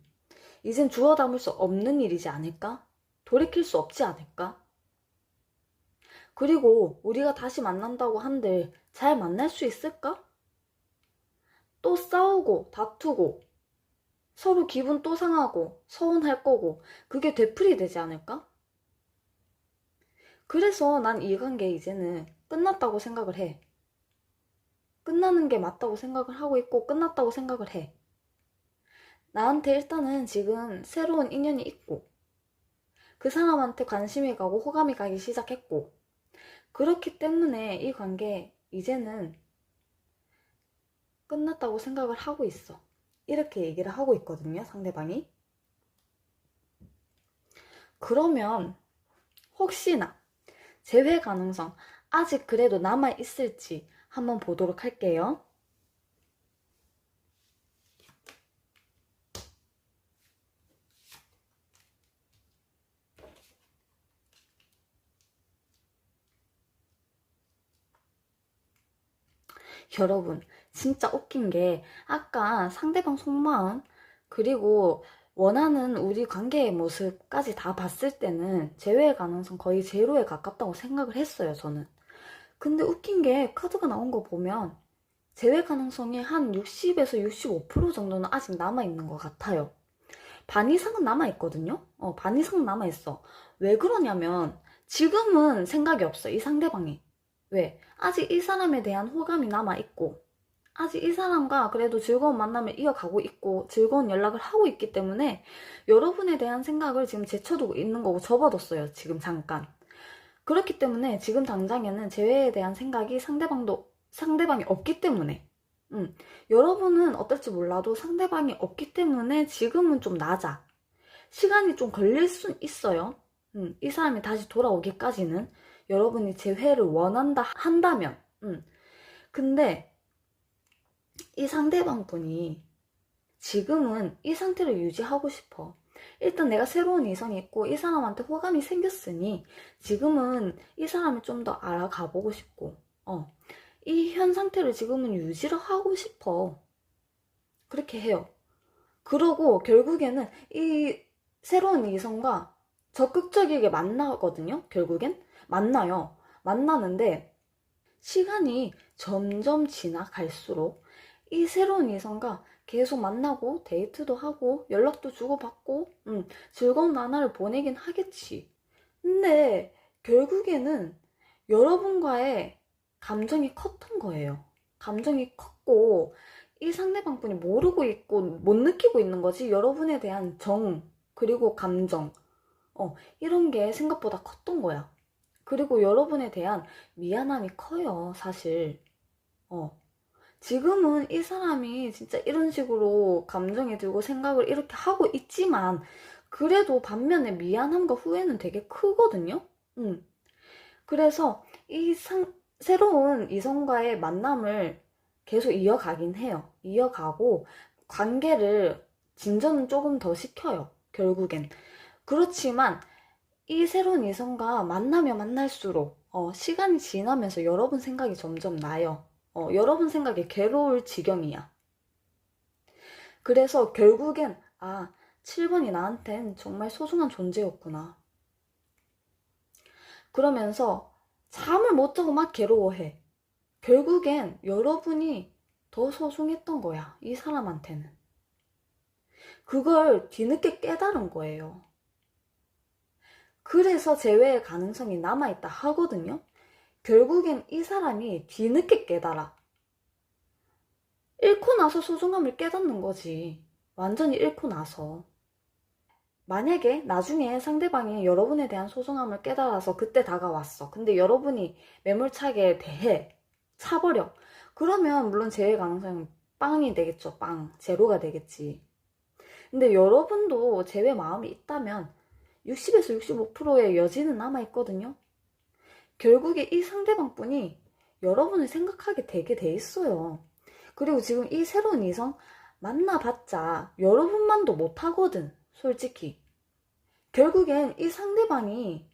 이젠 주워 담을 수 없는 일이지 않을까? 돌이킬 수 없지 않을까? 그리고 우리가 다시 만난다고 한들 잘 만날 수 있을까? 또 싸우고 다투고 서로 기분 또 상하고 서운할 거고 그게 되풀이 되지 않을까? 그래서 난 이 관계 이제는 끝났다고 생각을 해. 끝나는 게 맞다고 생각을 하고 있고 끝났다고 생각을 해. 나한테 일단은 지금 새로운 인연이 있고 그 사람한테 관심이 가고 호감이 가기 시작했고 그렇기 때문에 이 관계 이제는 끝났다고 생각을 하고 있어. 이렇게 얘기를 하고 있거든요, 상대방이. 그러면 혹시나 재회 가능성 아직 그래도 남아있을지 한번 보도록 할게요. 여러분, 진짜 웃긴 게 아까 상대방 속마음 그리고 원하는 우리 관계의 모습까지 다 봤을 때는 재회 가능성 거의 제로에 가깝다고 생각을 했어요, 저는. 근데 웃긴 게 카드가 나온 거 보면 재회 가능성이 한 60에서 65% 정도는 아직 남아있는 것 같아요. 반 이상은 남아있거든요? 반 이상은 남아있어. 왜 그러냐면 지금은 생각이 없어, 이 상대방이. 왜? 아직 이 사람에 대한 호감이 남아있고 아직 이 사람과 그래도 즐거운 만남을 이어가고 있고 즐거운 연락을 하고 있기 때문에 여러분에 대한 생각을 지금 제쳐두고 있는 거고 접어뒀어요, 지금 잠깐. 그렇기 때문에 지금 당장에는 재회에 대한 생각이 상대방이 없기 때문에 여러분은 어떨지 몰라도 상대방이 없기 때문에 지금은 좀 낮아. 시간이 좀 걸릴 순 있어요. 이 사람이 다시 돌아오기까지는 여러분이 재회를 원한다 한다면 근데 이 상대방 분이 지금은 이 상태를 유지하고 싶어. 일단 내가 새로운 이성이 있고 이 사람한테 호감이 생겼으니 지금은 이 사람을 좀 더 알아가 보고 싶고 이 현 상태를 지금은 유지를 하고 싶어. 그렇게 해요. 그러고 결국에는 이 새로운 이성과 적극적이게 만나거든요. 결국엔 만나요. 만나는데 시간이 점점 지나갈수록 이 새로운 이성과 계속 만나고 데이트도 하고 연락도 주고받고 즐거운 나날을 보내긴 하겠지. 근데 결국에는 여러분과의 감정이 컸던 거예요. 감정이 컸고 이 상대방 분이 모르고 있고 못 느끼고 있는 거지. 여러분에 대한 정 그리고 감정 이런 게 생각보다 컸던 거야. 그리고 여러분에 대한 미안함이 커요, 사실. 지금은 이 사람이 진짜 이런 식으로 감정이 들고 생각을 이렇게 하고 있지만 그래도 반면에 미안함과 후회는 되게 크거든요. 그래서 새로운 이성과의 만남을 계속 이어가긴 해요. 이어가고 관계를 진전은 조금 더 시켜요, 결국엔. 그렇지만 이 새로운 이성과 만나면 만날수록 시간이 지나면서 여러분 생각이 점점 나요. 여러분 생각이 괴로울 지경이야. 그래서 결국엔 7번이 나한텐 정말 소중한 존재였구나. 그러면서 잠을 못 자고 막 괴로워해. 결국엔 여러분이 더 소중했던 거야, 이 사람한테는. 그걸 뒤늦게 깨달은 거예요. 그래서 재회의 가능성이 남아있다 하거든요. 결국엔 이 사람이 뒤늦게 깨달아. 잃고 나서 소중함을 깨닫는 거지. 완전히 잃고 나서. 만약에 나중에 상대방이 여러분에 대한 소중함을 깨달아서 그때 다가왔어. 근데 여러분이 매몰차게 대해. 차버려. 그러면 물론 재회 가능성은 빵이 되겠죠. 빵. 제로가 되겠지. 근데 여러분도 재회 마음이 있다면 60에서 65%의 여지는 남아있거든요. 결국에 이 상대방 분이 여러분을 생각하게 되게 돼 있어요. 그리고 지금 이 새로운 이성 만나봤자 여러분만도 못하거든, 솔직히. 결국엔 이 상대방이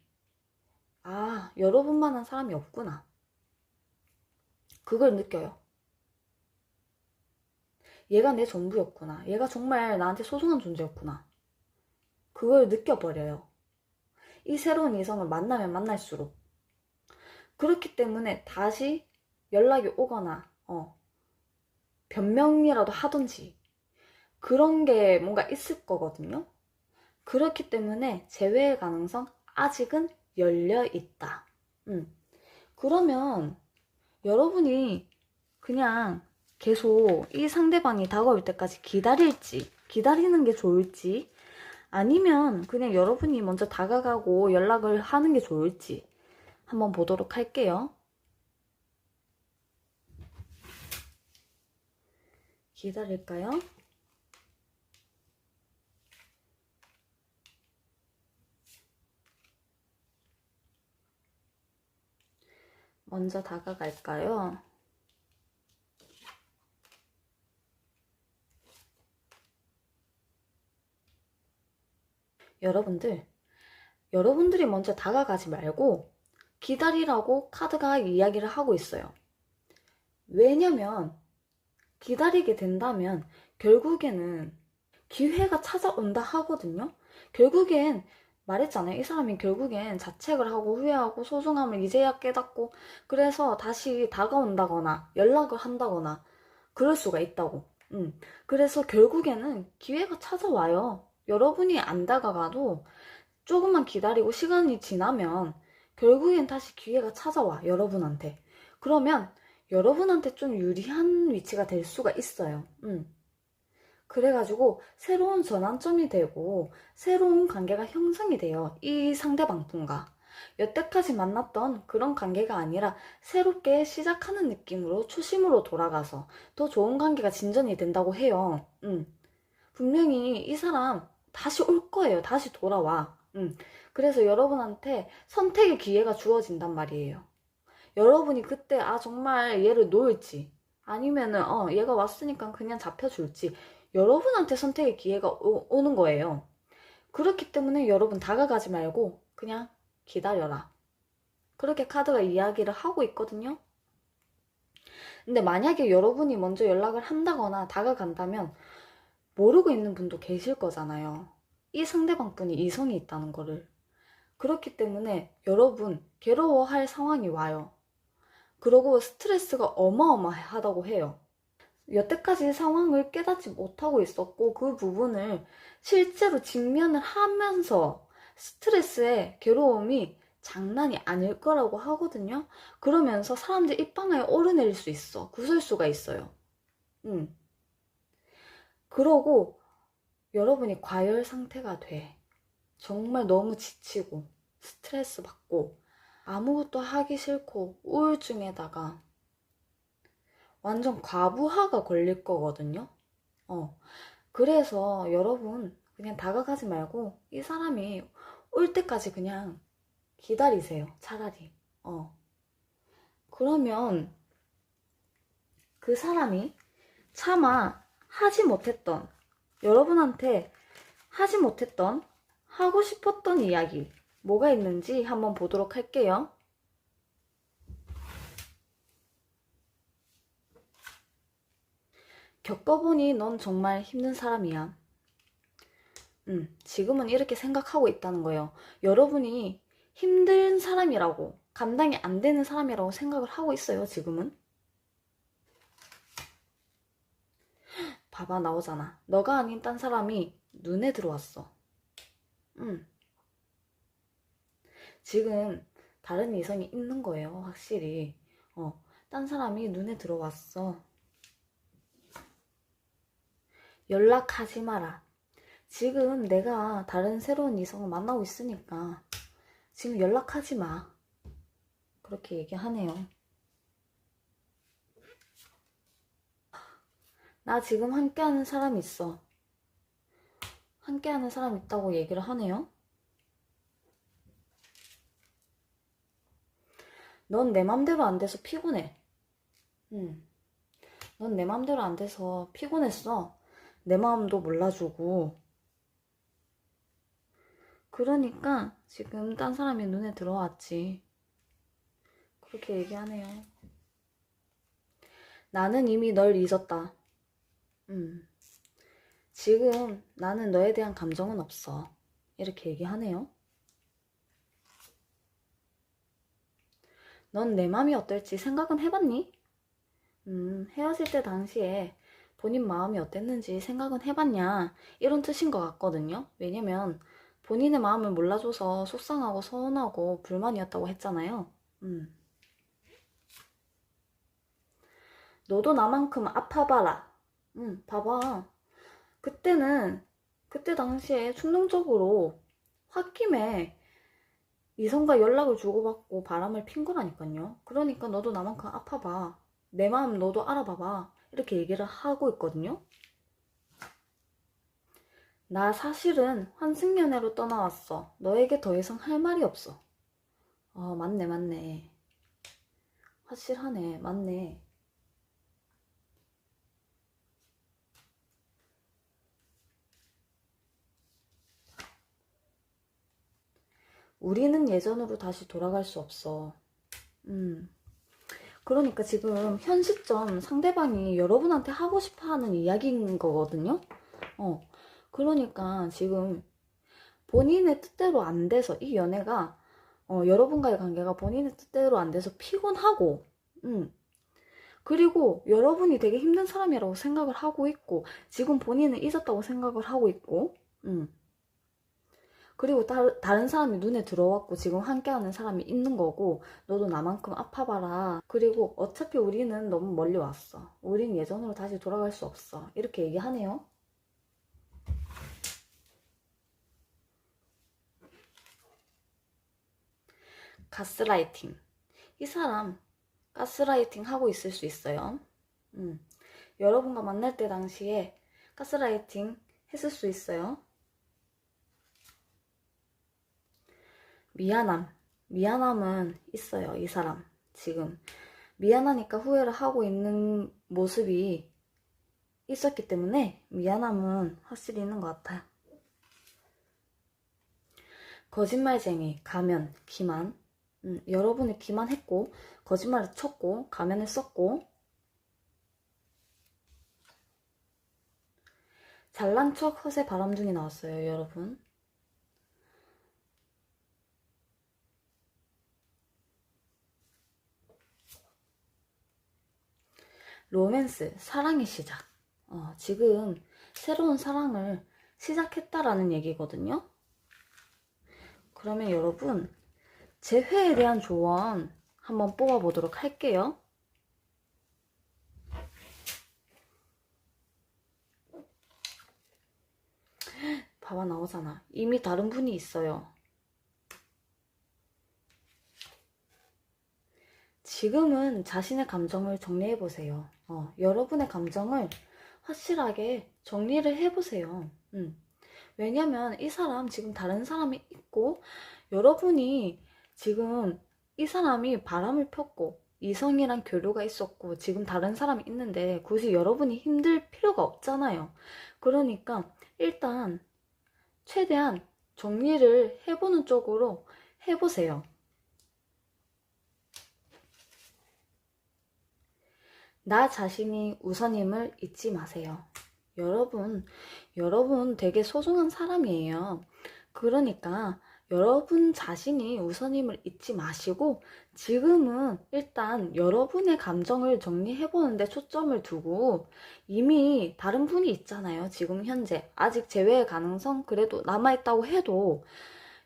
여러분만한 사람이 없구나. 그걸 느껴요. 얘가 내 전부였구나. 얘가 정말 나한테 소중한 존재였구나. 그걸 느껴버려요. 이 새로운 이성을 만나면 만날수록. 그렇기 때문에 다시 연락이 오거나 변명이라도 하든지 그런 게 뭔가 있을 거거든요. 그렇기 때문에 재회의 가능성 아직은 열려 있다. 그러면 여러분이 그냥 계속 이 상대방이 다가올 때까지 기다릴지, 기다리는 게 좋을지, 아니면 그냥 여러분이 먼저 다가가고 연락을 하는 게 좋을지 한번 보도록 할게요. 기다릴까요? 먼저 다가갈까요? 여러분들이 먼저 다가가지 말고 기다리라고 카드가 이야기를 하고 있어요. 왜냐면 기다리게 된다면 결국에는 기회가 찾아온다 하거든요. 결국엔 말했잖아요. 이 사람이 결국엔 자책을 하고 후회하고 소중함을 이제야 깨닫고 그래서 다시 다가온다거나 연락을 한다거나 그럴 수가 있다고. 그래서 결국에는 기회가 찾아와요. 여러분이 안 다가가도 조금만 기다리고 시간이 지나면 결국엔 다시 기회가 찾아와, 여러분한테. 그러면 여러분한테 좀 유리한 위치가 될 수가 있어요. 그래가지고 새로운 전환점이 되고 새로운 관계가 형성이 돼요. 이 상대방분과. 여태까지 만났던 그런 관계가 아니라 새롭게 시작하는 느낌으로 초심으로 돌아가서 더 좋은 관계가 진전이 된다고 해요. 분명히 이 사람 다시 올 거예요. 다시 돌아와. 그래서 여러분한테 선택의 기회가 주어진단 말이에요. 여러분이 그때 정말 얘를 놓을지 아니면은 얘가 왔으니까 그냥 잡혀줄지 여러분한테 선택의 기회가 오는 거예요. 그렇기 때문에 여러분 다가가지 말고 그냥 기다려라. 그렇게 카드가 이야기를 하고 있거든요. 근데 만약에 여러분이 먼저 연락을 한다거나 다가간다면 모르고 있는 분도 계실 거잖아요. 이 상대방 분이 이성이 있다는 거를. 그렇기 때문에 여러분 괴로워할 상황이 와요. 그러고 스트레스가 어마어마하다고 해요. 여태까지 상황을 깨닫지 못하고 있었고 그 부분을 실제로 직면을 하면서 스트레스의 괴로움이 장난이 아닐 거라고 하거든요. 그러면서 사람들 입방아에 오르내릴 수 있어. 구설 수가 있어요. 그러고 여러분이 과열 상태가 돼. 정말 너무 지치고 스트레스 받고 아무것도 하기 싫고 우울증에다가 완전 과부하가 걸릴 거거든요. 그래서 여러분 그냥 다가가지 말고 이 사람이 올 때까지 그냥 기다리세요. 차라리. 그러면 그 사람이 차마 하지 못했던 여러분한테 하지 못했던 하고 싶었던 이야기 뭐가 있는지 한번 보도록 할게요. 겪어보니 넌 정말 힘든 사람이야. 지금은 이렇게 생각하고 있다는 거예요. 여러분이 힘든 사람이라고, 감당이 안 되는 사람이라고 생각을 하고 있어요, 지금은. 봐봐, 나오잖아. 너가 아닌 딴 사람이 눈에 들어왔어. 지금 다른 이성이 있는 거예요, 확실히. 딴 사람이 눈에 들어왔어. 연락하지 마라. 지금 내가 다른 새로운 이성을 만나고 있으니까 지금 연락하지 마. 그렇게 얘기하네요. 나 지금 함께하는 사람 있어. 함께하는 사람 있다고 얘기를 하네요. 넌 내 맘대로 안 돼서 피곤해. 넌 내 맘대로 안 돼서 피곤했어. 내 마음도 몰라주고. 그러니까 지금 딴 사람이 눈에 들어왔지. 그렇게 얘기하네요. 나는 이미 널 잊었다. 지금 나는 너에 대한 감정은 없어. 이렇게 얘기하네요. 넌 내 맘이 어떨지 생각은 해봤니? 헤어질 때 당시에 본인 마음이 어땠는지 생각은 해봤냐? 이런 뜻인 것 같거든요. 왜냐면 본인의 마음을 몰라줘서 속상하고 서운하고 불만이었다고 했잖아요. 너도 나만큼 아파봐라. 봐봐. 그때 당시에 충동적으로 홧김에 이성과 연락을 주고받고 바람을 핀 거라니까요. 그러니까 너도 나만큼 아파봐. 내 마음 너도 알아봐봐. 이렇게 얘기를 하고 있거든요. 나 사실은 환승연애로 떠나왔어. 너에게 더 이상 할 말이 없어. 맞네. 확실하네. 맞네. 우리는 예전으로 다시 돌아갈 수 없어. 그러니까 지금 현 시점 상대방이 여러분한테 하고 싶어 하는 이야기인 거거든요. 그러니까 지금 본인의 뜻대로 안 돼서 이 연애가 여러분과의 관계가 본인의 뜻대로 안 돼서 피곤하고 그리고 여러분이 되게 힘든 사람이라고 생각을 하고 있고 지금 본인은 잊었다고 생각을 하고 있고 그리고 다른 사람이 눈에 들어왔고 지금 함께하는 사람이 있는 거고 너도 나만큼 아파봐라. 그리고 어차피 우리는 너무 멀리 왔어. 우린 예전으로 다시 돌아갈 수 없어. 이렇게 얘기하네요. 가스라이팅. 이 사람 가스라이팅 하고 있을 수 있어요. 여러분과 만날 때 당시에 가스라이팅 했을 수 있어요. 미안함은 있어요. 이 사람 지금 미안하니까 후회를 하고 있는 모습이 있었기 때문에 미안함은 확실히 있는 것 같아요. 거짓말쟁이, 가면, 기만. 여러분이 기만했고 거짓말을 쳤고 가면을 썼고 잘난 척 허세 바람둥이 나왔어요. 여러분. 로맨스, 사랑의 시작. 지금 새로운 사랑을 시작했다라는 얘기거든요. 그러면 여러분 재회에 대한 조언 한번 뽑아보도록 할게요. 봐봐 나오잖아. 이미 다른 분이 있어요. 지금은 자신의 감정을 정리해보세요. 여러분의 감정을 확실하게 정리를 해보세요. 왜냐면 이 사람 지금 다른 사람이 있고 여러분이 지금 이 사람이 바람을 폈고 이성이랑 교류가 있었고 지금 다른 사람이 있는데 굳이 여러분이 힘들 필요가 없잖아요. 그러니까 일단 최대한 정리를 해보는 쪽으로 해보세요. 나 자신이 우선임을 잊지 마세요. 여러분 되게 소중한 사람이에요. 그러니까 여러분 자신이 우선임을 잊지 마시고 지금은 일단 여러분의 감정을 정리해보는데 초점을 두고 이미 다른 분이 있잖아요. 지금 현재 아직 재회의 가능성 그래도 남아있다고 해도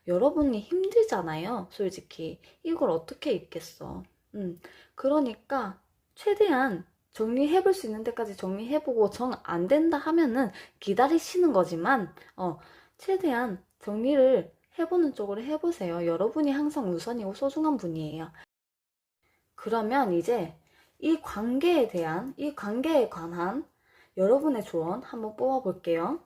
여러분이 힘들잖아요. 솔직히 이걸 어떻게 잊겠어. 그러니까 최대한 정리해볼 수 있는 데까지 정리해보고 정 안 된다 하면은 기다리시는 거지만 최대한 정리를 해보는 쪽으로 해보세요. 여러분이 항상 우선이고 소중한 분이에요. 그러면 이제 이 관계에 관한 여러분의 조언 한번 뽑아볼게요.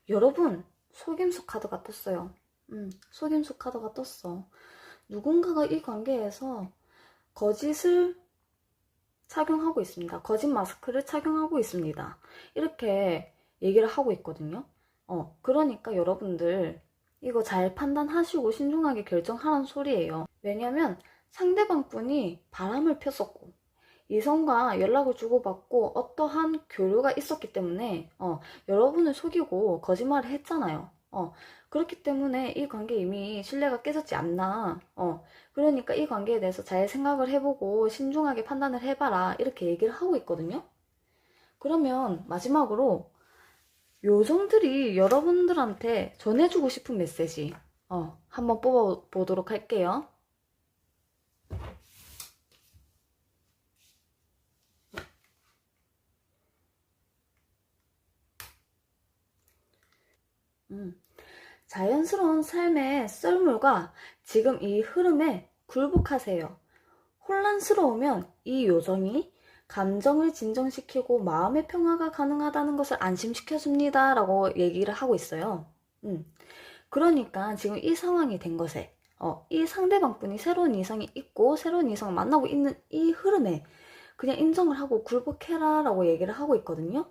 여러분 속임수 카드가 떴어요. 속임수 카드가 떴어. 누군가가 이 관계에서 거짓을 착용하고 있습니다. 거짓 마스크를 착용하고 있습니다. 이렇게 얘기를 하고 있거든요. 그러니까 여러분들 이거 잘 판단하시고 신중하게 결정하라는 소리예요. 왜냐면 상대방 분이 바람을 폈었고 이성과 연락을 주고받고 어떠한 교류가 있었기 때문에 여러분을 속이고 거짓말을 했잖아요. 그렇기 때문에 이 관계 이미 신뢰가 깨졌지 않나. 그러니까 이 관계에 대해서 잘 생각을 해보고 신중하게 판단을 해봐라. 이렇게 얘기를 하고 있거든요. 그러면 마지막으로 요정들이 여러분들한테 전해주고 싶은 메시지 한번 뽑아보도록 할게요. 자연스러운 삶의 썰물과 지금 이 흐름에 굴복하세요. 혼란스러우면 이 요정이 감정을 진정시키고 마음의 평화가 가능하다는 것을 안심시켜줍니다. 라고 얘기를 하고 있어요. 그러니까 지금 이 상황이 된 것에 이 상대방분이 새로운 이성이 있고 새로운 이성을 만나고 있는 이 흐름에 그냥 인정을 하고 굴복해라 라고 얘기를 하고 있거든요.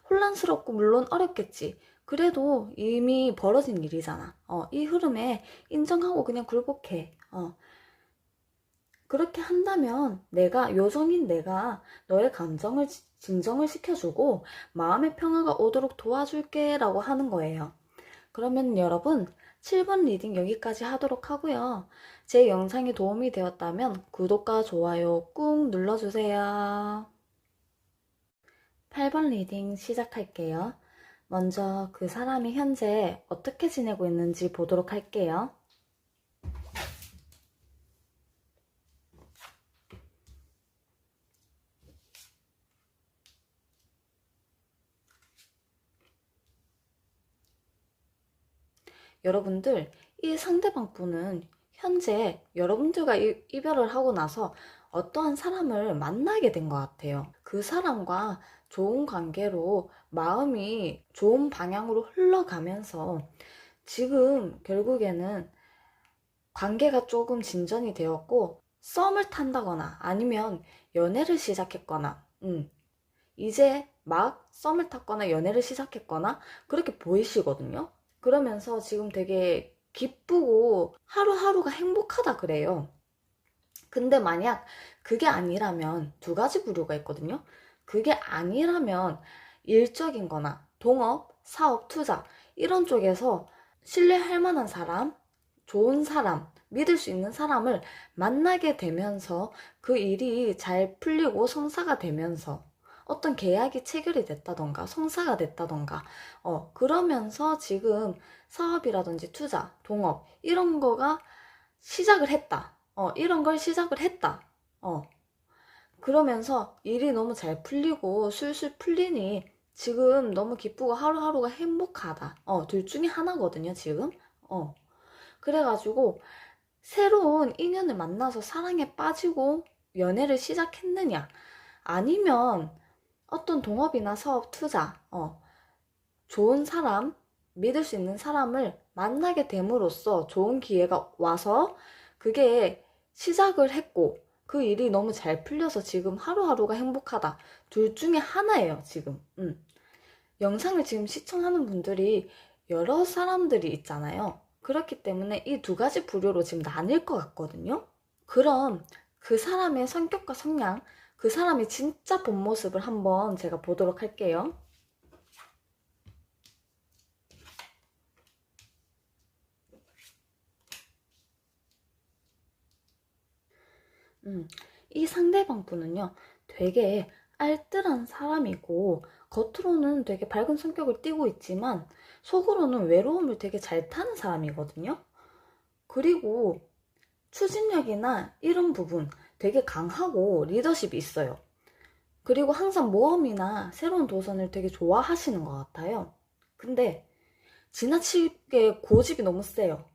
혼란스럽고 물론 어렵겠지. 그래도 이미 벌어진 일이잖아. 이 흐름에 인정하고 그냥 굴복해. 그렇게 한다면 요정인 내가 너의 감정을 진정을 시켜주고 마음의 평화가 오도록 도와줄게 라고 하는 거예요. 그러면 여러분 7번 리딩 여기까지 하도록 하고요. 제 영상이 도움이 되었다면 구독과 좋아요 꾹 눌러주세요. 8번 리딩 시작할게요. 먼저 그 사람이 현재 어떻게 지내고 있는지 보도록 할게요. 여러분들, 이 상대방 분은 현재 여러분들과 이별을 하고 나서 어떠한 사람을 만나게 된 것 같아요. 그 사람과 좋은 관계로 마음이 좋은 방향으로 흘러가면서 지금 결국에는 관계가 조금 진전이 되었고 썸을 탄다거나 아니면 연애를 시작했거나 이제 막 썸을 탔거나 연애를 시작했거나 그렇게 보이시거든요. 그러면서 지금 되게 기쁘고 하루하루가 행복하다 그래요. 근데 만약 그게 아니라면 두 가지 부류가 있거든요. 그게 아니라면 일적인 거나 동업, 사업, 투자 이런 쪽에서 신뢰할 만한 사람, 좋은 사람, 믿을 수 있는 사람을 만나게 되면서 그 일이 잘 풀리고 성사가 되면서 어떤 계약이 체결이 됐다던가 성사가 됐다던가 그러면서 지금 사업이라든지 투자, 동업 이런 거가 시작을 했다. 이런 걸 시작을 했다. 그러면서 일이 너무 잘 풀리고 술술 풀리니 지금 너무 기쁘고 하루하루가 행복하다. 둘 중에 하나거든요, 지금. 그래가지고 새로운 인연을 만나서 사랑에 빠지고 연애를 시작했느냐? 아니면 어떤 동업이나 사업, 투자, 좋은 사람, 믿을 수 있는 사람을 만나게 됨으로써 좋은 기회가 와서 그게 시작을 했고 그 일이 너무 잘 풀려서 지금 하루하루가 행복하다. 둘 중에 하나예요, 지금. 영상을 지금 시청하는 분들이 여러 사람들이 있잖아요. 그렇기 때문에 이 두 가지 부류로 지금 나뉠 것 같거든요. 그럼 그 사람의 성격과 성향, 그 사람의 진짜 본 모습을 한번 제가 보도록 할게요. 이 상대방 분은요, 되게 알뜰한 사람이고, 겉으로는 되게 밝은 성격을 띠고 있지만, 속으로는 외로움을 되게 잘 타는 사람이거든요. 그리고 추진력이나 이런 부분 되게 강하고 리더십이 있어요. 그리고 항상 모험이나 새로운 도전을 되게 좋아하시는 것 같아요. 근데 지나치게 고집이 너무 세요.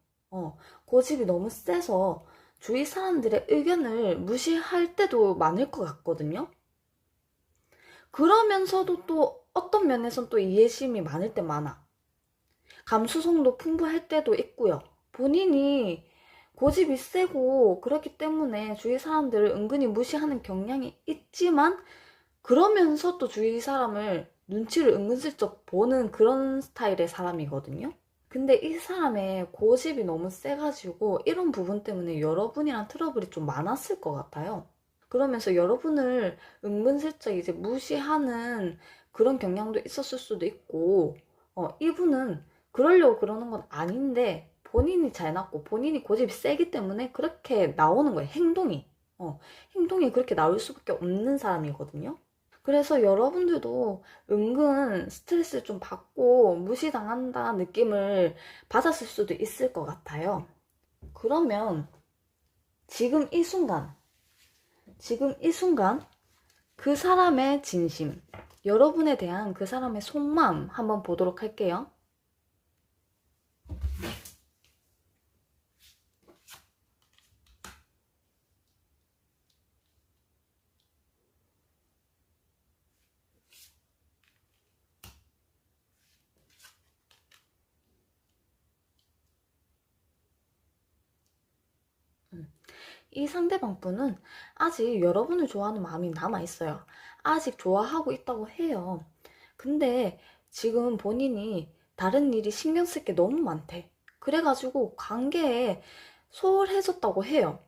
고집이 너무 세서 주위 사람들의 의견을 무시할 때도 많을 것 같거든요. 그러면서도 또 어떤 면에선 또 이해심이 많을 때 많아. 감수성도 풍부할 때도 있고요. 본인이 고집이 세고 그렇기 때문에 주위 사람들을 은근히 무시하는 경향이 있지만 그러면서 또 주위 사람을 눈치를 은근슬쩍 보는 그런 스타일의 사람이거든요. 근데 이 사람의 고집이 너무 세가지고 이런 부분 때문에 여러분이랑 트러블이 좀 많았을 것 같아요. 그러면서 여러분을 은근슬쩍 이제 무시하는 그런 경향도 있었을 수도 있고, 이분은 그러려고 그러는 건 아닌데, 본인이 잘났고, 본인이 고집이 세기 때문에 그렇게 나오는 거예요, 행동이. 행동이 그렇게 나올 수밖에 없는 사람이거든요. 그래서 여러분들도 은근 스트레스 좀 받고 무시당한다 느낌을 받았을 수도 있을 것 같아요. 그러면 지금 이 순간, 지금 이 순간 그 사람의 진심, 여러분에 대한 그 사람의 속마음 한번 보도록 할게요. 이 상대방 분은 아직 여러분을 좋아하는 마음이 남아있어요. 아직 좋아하고 있다고 해요. 근데 지금 본인이 다른 일이 신경 쓸 게 너무 많대. 그래가지고 관계에 소홀해졌다고 해요.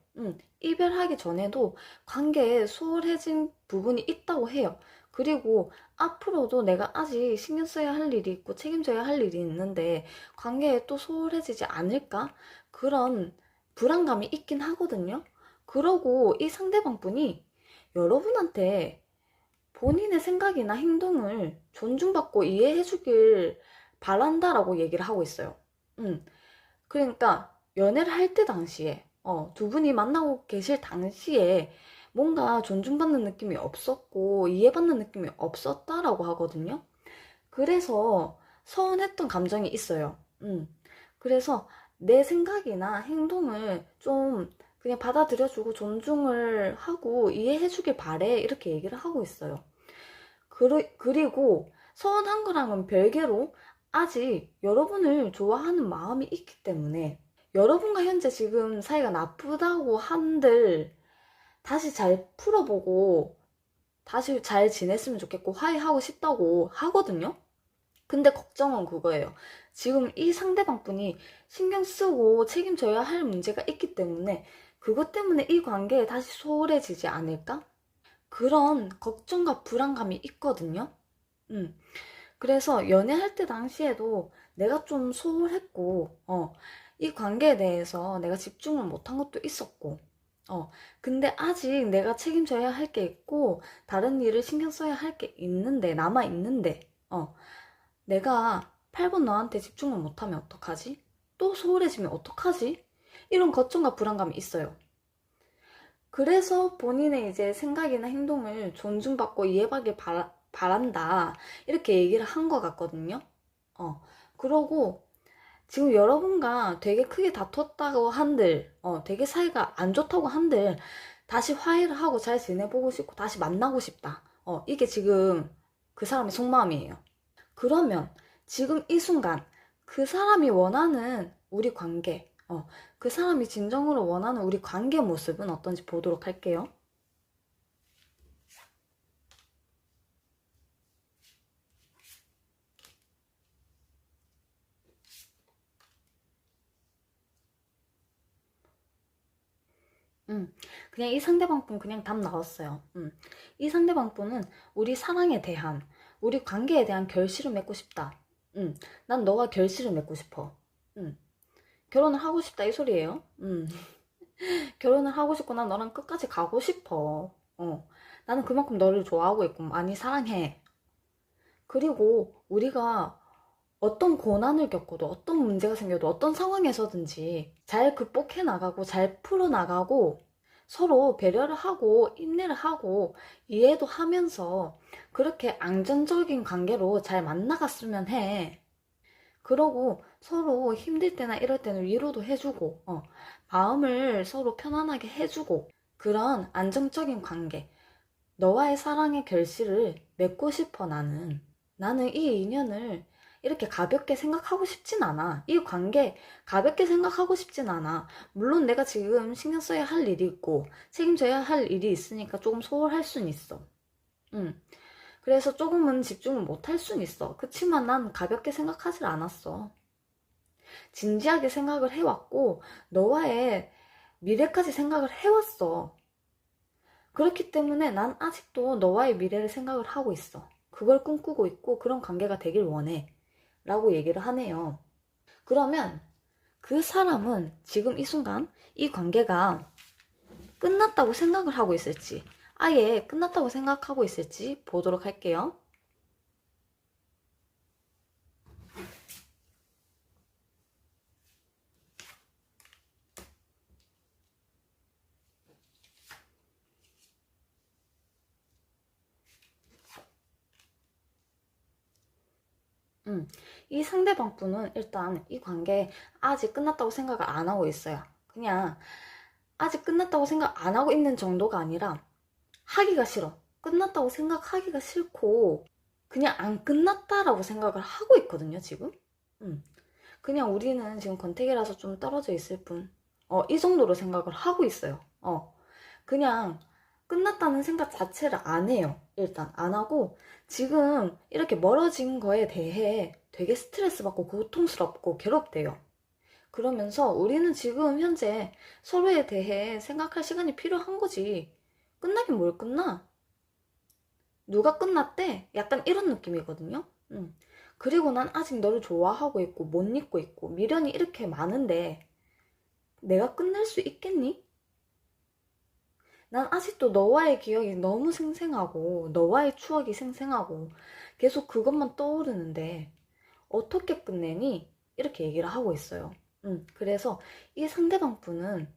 이별하기 전에도 관계에 소홀해진 부분이 있다고 해요. 그리고 앞으로도 내가 아직 신경 써야 할 일이 있고 책임져야 할 일이 있는데 관계에 또 소홀해지지 않을까? 그런 불안감이 있긴 하거든요. 그러고 이 상대방 분이 여러분한테 본인의 생각이나 행동을 존중받고 이해해 주길 바란다라고 얘기를 하고 있어요. 그러니까 연애를 할 때 당시에 두 분이 만나고 계실 당시에 뭔가 존중받는 느낌이 없었고 이해받는 느낌이 없었다라고 하거든요. 그래서 서운했던 감정이 있어요. 그래서 내 생각이나 행동을 좀 그냥 받아들여주고 존중을 하고 이해해주길 바래 이렇게 얘기를 하고 있어요. 그리고 서운한 거랑은 별개로 아직 여러분을 좋아하는 마음이 있기 때문에 여러분과 현재 지금 사이가 나쁘다고 한들 다시 잘 풀어보고 다시 잘 지냈으면 좋겠고 화해하고 싶다고 하거든요. 근데 걱정은 그거예요. 지금 이 상대방 분이 신경 쓰고 책임져야 할 문제가 있기 때문에 그것 때문에 이 관계에 다시 소홀해지지 않을까? 그런 걱정과 불안감이 있거든요. 음. 그래서 연애할 때 당시에도 내가 좀 소홀했고, 이 관계에 대해서 내가 집중을 못한 것도 있었고, 근데 아직 내가 책임져야 할 게 있고, 다른 일을 신경 써야 할 게 있는데, 남아있는데, 내가 8번 너한테 집중을 못하면 어떡하지? 또 소홀해지면 어떡하지? 이런 걱정과 불안감이 있어요. 그래서 본인의 이제 생각이나 행동을 존중받고 이해받길 바란다. 이렇게 얘기를 한 것 같거든요. 그러고 지금 여러분과 되게 크게 다퉜다고 한들, 되게 사이가 안 좋다고 한들, 다시 화해를 하고 잘 지내보고 싶고 다시 만나고 싶다. 이게 지금 그 사람의 속마음이에요. 그러면 지금 이 순간 그 사람이 원하는 우리 관계, 그 사람이 진정으로 원하는 우리 관계 모습은 어떤지 보도록 할게요. 그냥 이 상대방 분 그냥 답 나왔어요. 이 상대방 분은 우리 사랑에 대한, 우리 관계에 대한 결실을 맺고 싶다. 난 너가 결실을 맺고 싶어. 결혼을 하고 싶다 이 소리예요. 결혼을 하고 싶고 난 너랑 끝까지 가고 싶어. 나는 그만큼 너를 좋아하고 있고 많이 사랑해. 그리고 우리가 어떤 고난을 겪어도 어떤 문제가 생겨도 어떤 상황에서든지 잘 극복해 나가고 잘 풀어 나가고 서로 배려를 하고 인내를 하고 이해도 하면서 그렇게 안정적인 관계로 잘 만나갔으면 해. 그러고 서로 힘들 때나 이럴 때는 위로도 해주고 마음을 서로 편안하게 해주고 그런 안정적인 관계 너와의 사랑의 결실을 맺고 싶어 나는 이 인연을 이렇게 가볍게 생각하고 싶진 않아. 이 관계 가볍게 생각하고 싶진 않아. 물론 내가 지금 신경 써야 할 일이 있고 책임져야 할 일이 있으니까 조금 소홀할 순 있어. 그래서 조금은 집중을 못 할 순 있어. 그치만 난 가볍게 생각하질 않았어. 진지하게 생각을 해왔고 너와의 미래까지 생각을 해왔어. 그렇기 때문에 난 아직도 너와의 미래를 생각을 하고 있어. 그걸 꿈꾸고 있고 그런 관계가 되길 원해. 라고 얘기를 하네요. 그러면 그 사람은 지금 이 순간 이 관계가 끝났다고 생각을 하고 있을지, 아예 끝났다고 생각하고 있을지 보도록 할게요. 이 상대방 분은 일단 이 관계 아직 끝났다고 생각을 안 하고 있어요. 그냥 아직 끝났다고 생각 안 하고 있는 정도가 아니라 하기가 싫어. 끝났다고 생각하기가 싫고 그냥 안 끝났다라고 생각을 하고 있거든요, 지금. 음. 그냥 우리는 지금 권태기라서 좀 떨어져 있을 뿐. 이 정도로 생각을 하고 있어요. 그냥 끝났다는 생각 자체를 안 해요. 일단 안 하고 지금 이렇게 멀어진 거에 대해 되게 스트레스 받고 고통스럽고 괴롭대요. 그러면서 우리는 지금 현재 서로에 대해 생각할 시간이 필요한 거지. 끝나긴 뭘 끝나? 누가 끝났대? 약간 이런 느낌이거든요. 그리고 난 아직 너를 좋아하고 있고 못 잊고 있고 미련이 이렇게 많은데 내가 끝낼 수 있겠니? 난 아직도 너와의 기억이 너무 생생하고 너와의 추억이 생생하고 계속 그것만 떠오르는데 어떻게 끝내니? 이렇게 얘기를 하고 있어요. 그래서 이 상대방 분은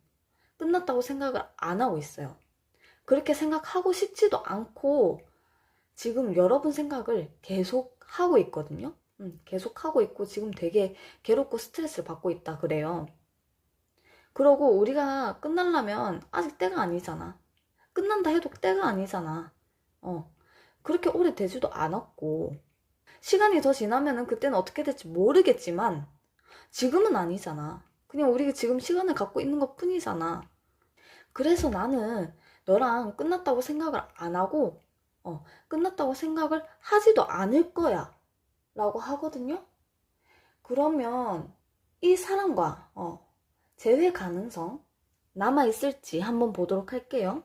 끝났다고 생각을 안 하고 있어요. 그렇게 생각하고 싶지도 않고 지금 여러분 생각을 계속 하고 있거든요. 계속 하고 있고 지금 되게 괴롭고 스트레스를 받고 있다 그래요. 그러고 우리가 끝나려면 아직 때가 아니잖아. 끝난다 해도 때가 아니잖아. 그렇게 오래 되지도 않았고 시간이 더 지나면은 그때는 어떻게 될지 모르겠지만 지금은 아니잖아. 그냥 우리가 지금 시간을 갖고 있는 것 뿐이잖아. 그래서 나는 너랑 끝났다고 생각을 안 하고 끝났다고 생각을 하지도 않을 거야 라고 하거든요. 그러면 이 사람과 재회 가능성 남아있을지 한번 보도록 할게요.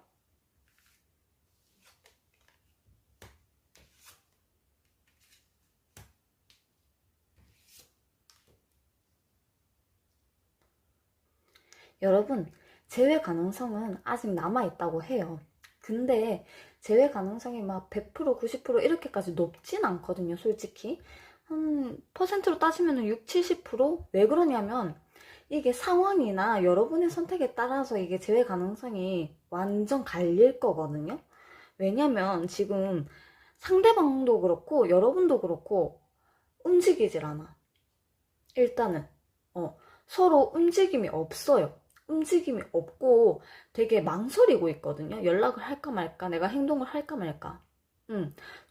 여러분, 재회 가능성은 아직 남아있다고 해요. 근데 재회 가능성이 막 100%, 90% 이렇게까지 높진 않거든요, 솔직히. 한 퍼센트로 따지면 6, 70%? 왜 그러냐면 이게 상황이나 여러분의 선택에 따라서 이게 재회 가능성이 완전 갈릴 거거든요. 왜냐면 지금 상대방도 그렇고 여러분도 그렇고 움직이질 않아. 일단은 서로 움직임이 없어요. 움직임이 없고 되게 망설이고 있거든요. 연락을 할까 말까, 내가 행동을 할까 말까.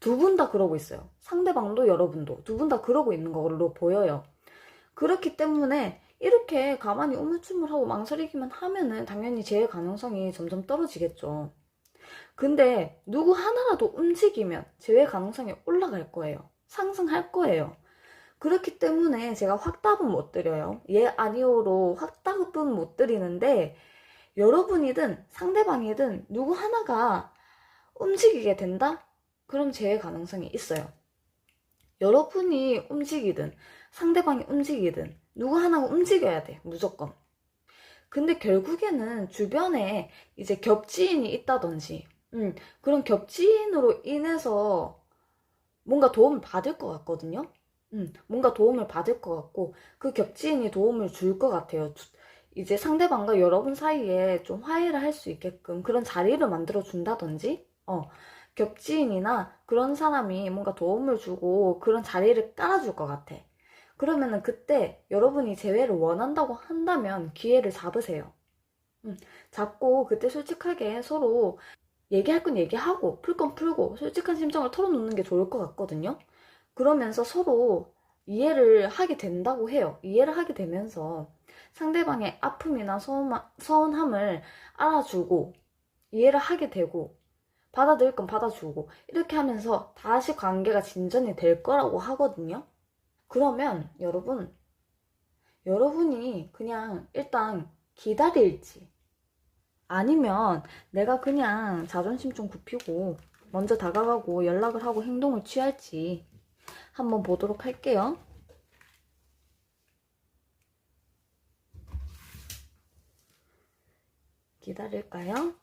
두 분 다 그러고 있어요. 상대방도 여러분도 두 분 다 그러고 있는 걸로 보여요. 그렇기 때문에 이렇게 가만히 우물쭈물하고 망설이기만 하면은 당연히 재해 가능성이 점점 떨어지겠죠. 근데 누구 하나라도 움직이면 재해 가능성이 올라갈 거예요. 상승할 거예요. 그렇기 때문에 제가 확답은 못 드려요. 예, 아니오로 확답은 못 드리는데 여러분이든 상대방이든 누구 하나가 움직이게 된다? 그럼 재해 가능성이 있어요. 여러분이 움직이든 상대방이 움직이든 누구 하나가 움직여야 돼, 무조건. 근데 결국에는 주변에 이제 겹지인이 있다든지 그런 겹지인으로 인해서 뭔가 도움을 받을 것 같거든요. 뭔가 도움을 받을 것 같고 그 겹지인이 도움을 줄 것 같아요. 이제 상대방과 여러분 사이에 좀 화해를 할 수 있게끔 그런 자리를 만들어 준다든지 겹지인이나 그런 사람이 뭔가 도움을 주고 그런 자리를 깔아줄 것 같아. 그러면은 그때 여러분이 재회를 원한다고 한다면 기회를 잡으세요. 잡고 그때 솔직하게 서로 얘기할 건 얘기하고 풀 건 풀고 솔직한 심정을 털어놓는 게 좋을 것 같거든요. 그러면서 서로 이해를 하게 된다고 해요. 이해를 하게 되면서 상대방의 아픔이나 서운함을 알아주고 이해를 하게 되고 받아들일 건 받아주고 이렇게 하면서 다시 관계가 진전이 될 거라고 하거든요. 그러면 여러분이 그냥 일단 기다릴지 아니면 내가 그냥 자존심 좀 굽히고 먼저 다가가고 연락을 하고 행동을 취할지 한번 보도록 할게요. 기다릴까요?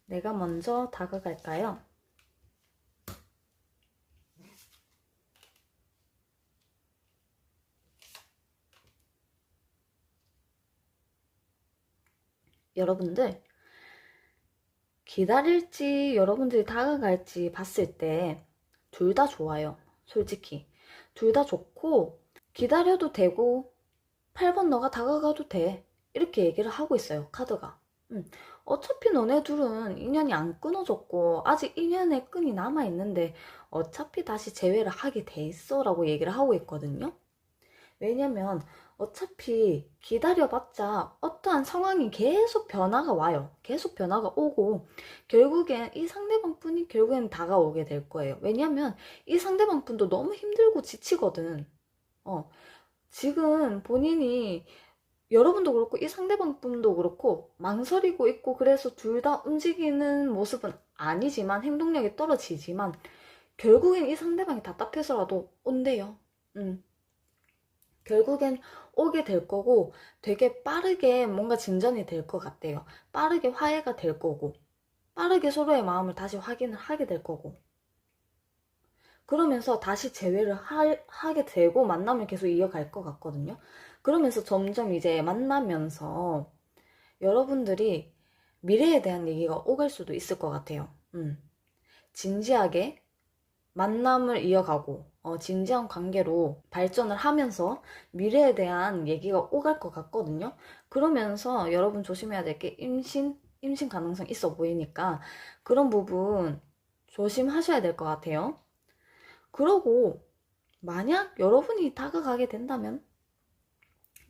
내가 먼저 다가갈까요? 여러분들, 기다릴지 여러분들이 다가갈지 봤을 때 둘 다 좋아요. 솔직히. 둘 다 좋고 기다려도 되고 8번 너가 다가가도 돼. 이렇게 얘기를 하고 있어요. 카드가. 어차피 너네 둘은 인연이 안 끊어졌고 아직 인연의 끈이 남아있는데 어차피 다시 재회를 하게 돼 있어 라고 얘기를 하고 있거든요. 왜냐면 어차피 기다려봤자 어떠한 상황이 계속 변화가 와요. 계속 변화가 오고 결국엔 이 상대방 분이 결국엔 다가오게 될 거예요. 왜냐면 이 상대방 분도 너무 힘들고 지치거든. 지금 본인이 여러분도 그렇고 이 상대방 분도 그렇고 망설이고 있고 그래서 둘 다 움직이는 모습은 아니지만 행동력이 떨어지지만 결국엔 이 상대방이 답답해서라도 온대요. 결국엔 오게 될 거고 되게 빠르게 뭔가 진전이 될 것 같대요. 빠르게 화해가 될 거고 빠르게 서로의 마음을 다시 확인을 하게 될 거고 그러면서 다시 재회를 하게 되고 만남을 계속 이어갈 것 같거든요. 그러면서 점점 이제 만나면서 여러분들이 미래에 대한 얘기가 오갈 수도 있을 것 같아요. 진지하게 만남을 이어가고 진지한 관계로 발전을 하면서 미래에 대한 얘기가 오갈 것 같거든요. 그러면서 여러분 조심해야 될 게 임신 가능성 있어 보이니까 그런 부분 조심하셔야 될 것 같아요. 그러고 만약 여러분이 다가가게 된다면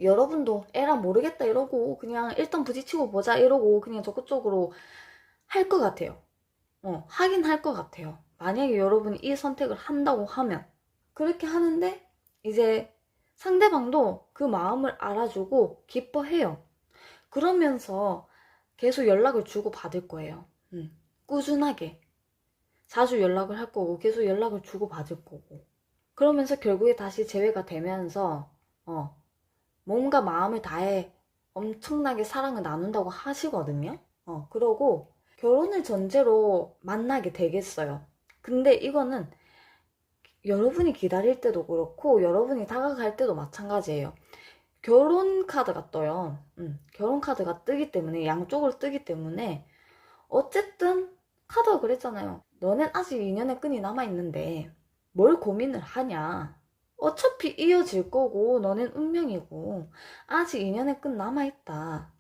여러분도 에라 모르겠다 이러고 그냥 일단 부딪히고 보자 이러고 그냥 적극적으로 할 것 같아요. 하긴 할 것 같아요. 만약에 여러분이 이 선택을 한다고 하면 그렇게 하는데 이제 상대방도 그 마음을 알아주고 기뻐해요. 그러면서 계속 연락을 주고 받을 거예요. 꾸준하게 자주 연락을 할 거고 계속 연락을 주고 받을 거고 그러면서 결국에 다시 재회가 되면서 뭔가 마음을 다해 엄청나게 사랑을 나눈다고 하시거든요. 그러고 결혼을 전제로 만나게 되겠어요. 근데 이거는 여러분이 기다릴 때도 그렇고 여러분이 다가갈 때도 마찬가지예요. 결혼 카드가 떠요. 결혼 카드가 뜨기 때문에 양쪽으로 뜨기 때문에 어쨌든 카드가 그랬잖아요. 너넨 아직 인연의 끈이 남아있는데 뭘 고민을 하냐. 어차피 이어질 거고 너넨 운명이고 아직 인연의 끈 남아있다.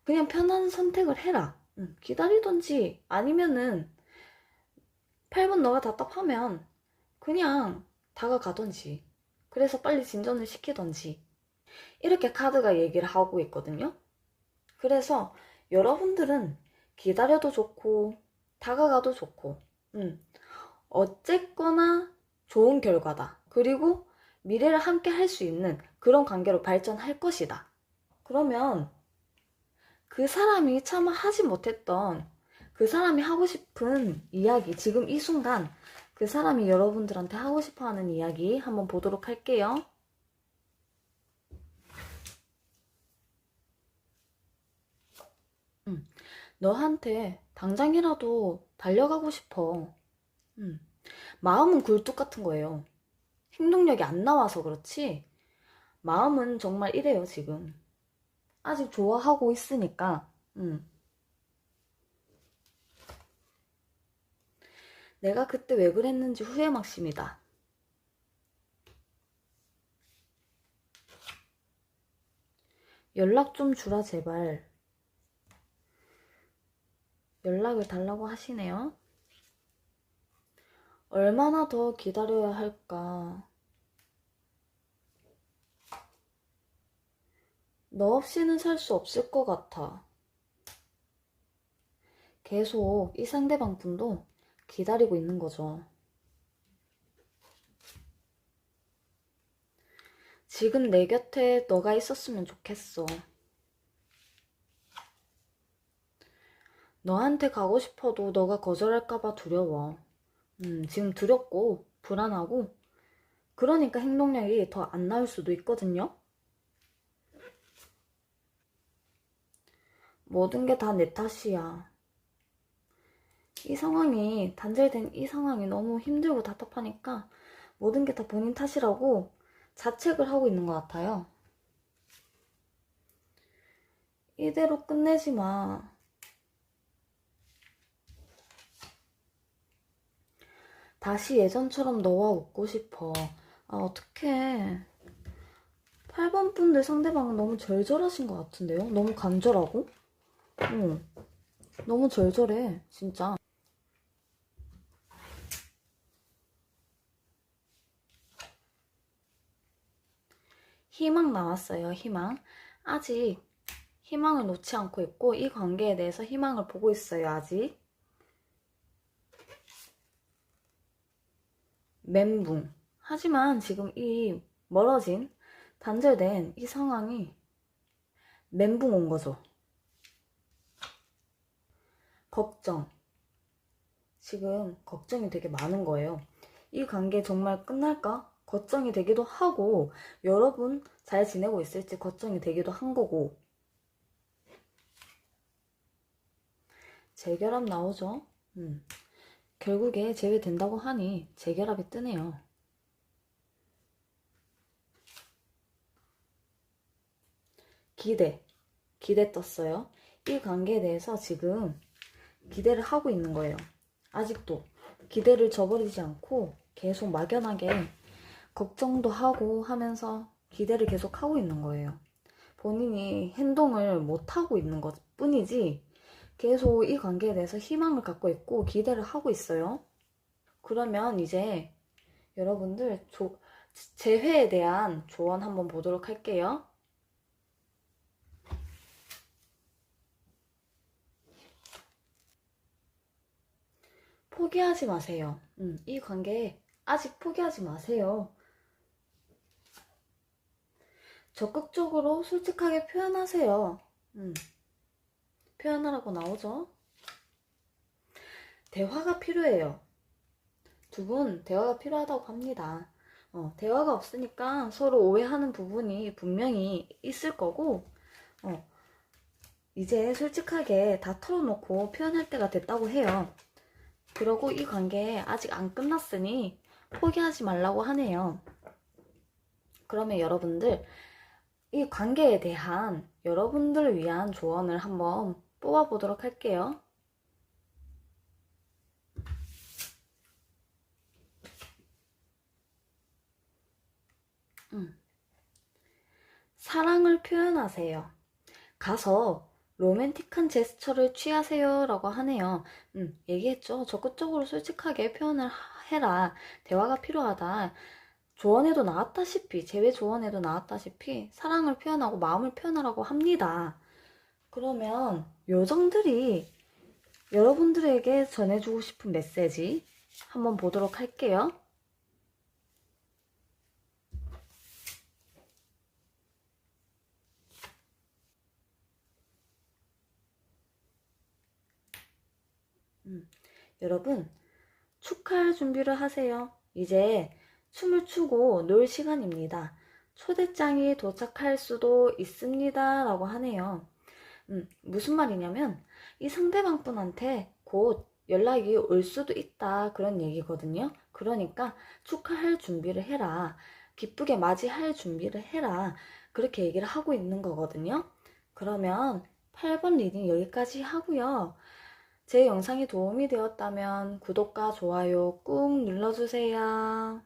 그냥 편한 선택을 해라. 기다리던지 아니면은 8번 너가 답답하면 그냥 다가가던지 그래서 빨리 진전을 시키던지 이렇게 카드가 얘기를 하고 있거든요. 그래서 여러분들은 기다려도 좋고 다가가도 좋고 어쨌거나 좋은 결과다. 그리고 미래를 함께 할 수 있는 그런 관계로 발전할 것이다. 그러면 그 사람이 차마 하지 못했던 그 사람이 하고 싶은 이야기 지금 이 순간 그 사람이 여러분들한테 하고 싶어하는 이야기 한번 보도록 할게요. 너한테 당장이라도 달려가고 싶어. 마음은 굴뚝 같은 거예요. 행동력이 안 나와서 그렇지 마음은 정말 이래요 지금. 아직 좋아하고 있으니까 내가 그때 왜 그랬는지 후회막심이다. 연락 좀 주라 제발. 연락을 달라고 하시네요. 얼마나 더 기다려야 할까? 너 없이는 살 수 없을 것 같아. 계속 이 상대방 분도 기다리고 있는 거죠. 지금 내 곁에 너가 있었으면 좋겠어. 너한테 가고 싶어도 너가 거절할까봐 두려워. 지금 두렵고 불안하고 그러니까 행동력이 더 안 나올 수도 있거든요. 모든 게 다 내 탓이야. 이 상황이, 단절된 이 상황이 너무 힘들고 답답하니까 모든 게 다 본인 탓이라고 자책을 하고 있는 것 같아요. 이대로 끝내지 마. 다시 예전처럼 너와 웃고 싶어. 아, 어떡해. 8번 분들 상대방은 너무 절절하신 것 같은데요? 너무 간절하고? 응. 너무 절절해, 진짜. 희망 나왔어요, 희망. 아직 희망을 놓지 않고 있고, 이 관계에 대해서 희망을 보고 있어요, 아직. 멘붕. 하지만 지금 이 멀어진, 단절된 이 상황이 멘붕 온 거죠. 걱정. 지금 걱정이 되게 많은 거예요. 이 관계 정말 끝날까? 걱정이 되기도 하고, 여러분 잘 지내고 있을지 걱정이 되기도 한 거고. 재결합 나오죠? 결국에 제외된다고 하니 재결합이 뜨네요. 기대 떴어요. 이 관계에 대해서 지금 기대를 하고 있는 거예요. 아직도 기대를 저버리지 않고 계속 막연하게 걱정도 하고 하면서 기대를 계속 하고 있는 거예요. 본인이 행동을 못 하고 있는 것 뿐이지 계속 이 관계에 대해서 희망을 갖고 있고 기대를 하고 있어요. 그러면 이제 여러분들 재회에 대한 조언 한번 보도록 할게요. 포기하지 마세요. 이 관계 아직 포기하지 마세요. 적극적으로 솔직하게 표현하세요. 표현하라고 나오죠? 대화가 필요해요. 두 분 대화가 필요하다고 합니다. 대화가 없으니까 서로 오해하는 부분이 분명히 있을 거고, 이제 솔직하게 다 털어놓고 표현할 때가 됐다고 해요. 그러고 이 관계 아직 안 끝났으니 포기하지 말라고 하네요. 그러면 여러분들, 이 관계에 대한 여러분들을 위한 조언을 한번 뽑아보도록 할게요. 사랑을 표현하세요. 가서 로맨틱한 제스처를 취하세요 라고 하네요. 얘기했죠. 적극적으로 솔직하게 표현을 해라. 대화가 필요하다. 조언에도 나왔다시피, 재회 조언에도 나왔다시피 사랑을 표현하고 마음을 표현하라고 합니다. 그러면 요정들이 여러분들에게 전해주고 싶은 메시지 한번 보도록 할게요. 여러분, 축하할 준비를 하세요. 이제 춤을 추고 놀 시간입니다. 초대장이 도착할 수도 있습니다. 라고 하네요. 무슨 말이냐면, 이 상대방 분한테 곧 연락이 올 수도 있다. 그런 얘기거든요. 그러니까 축하할 준비를 해라. 기쁘게 맞이할 준비를 해라. 그렇게 얘기를 하고 있는 거거든요. 그러면 8번 리딩 여기까지 하고요. 제 영상이 도움이 되었다면 구독과 좋아요 꾹 눌러주세요.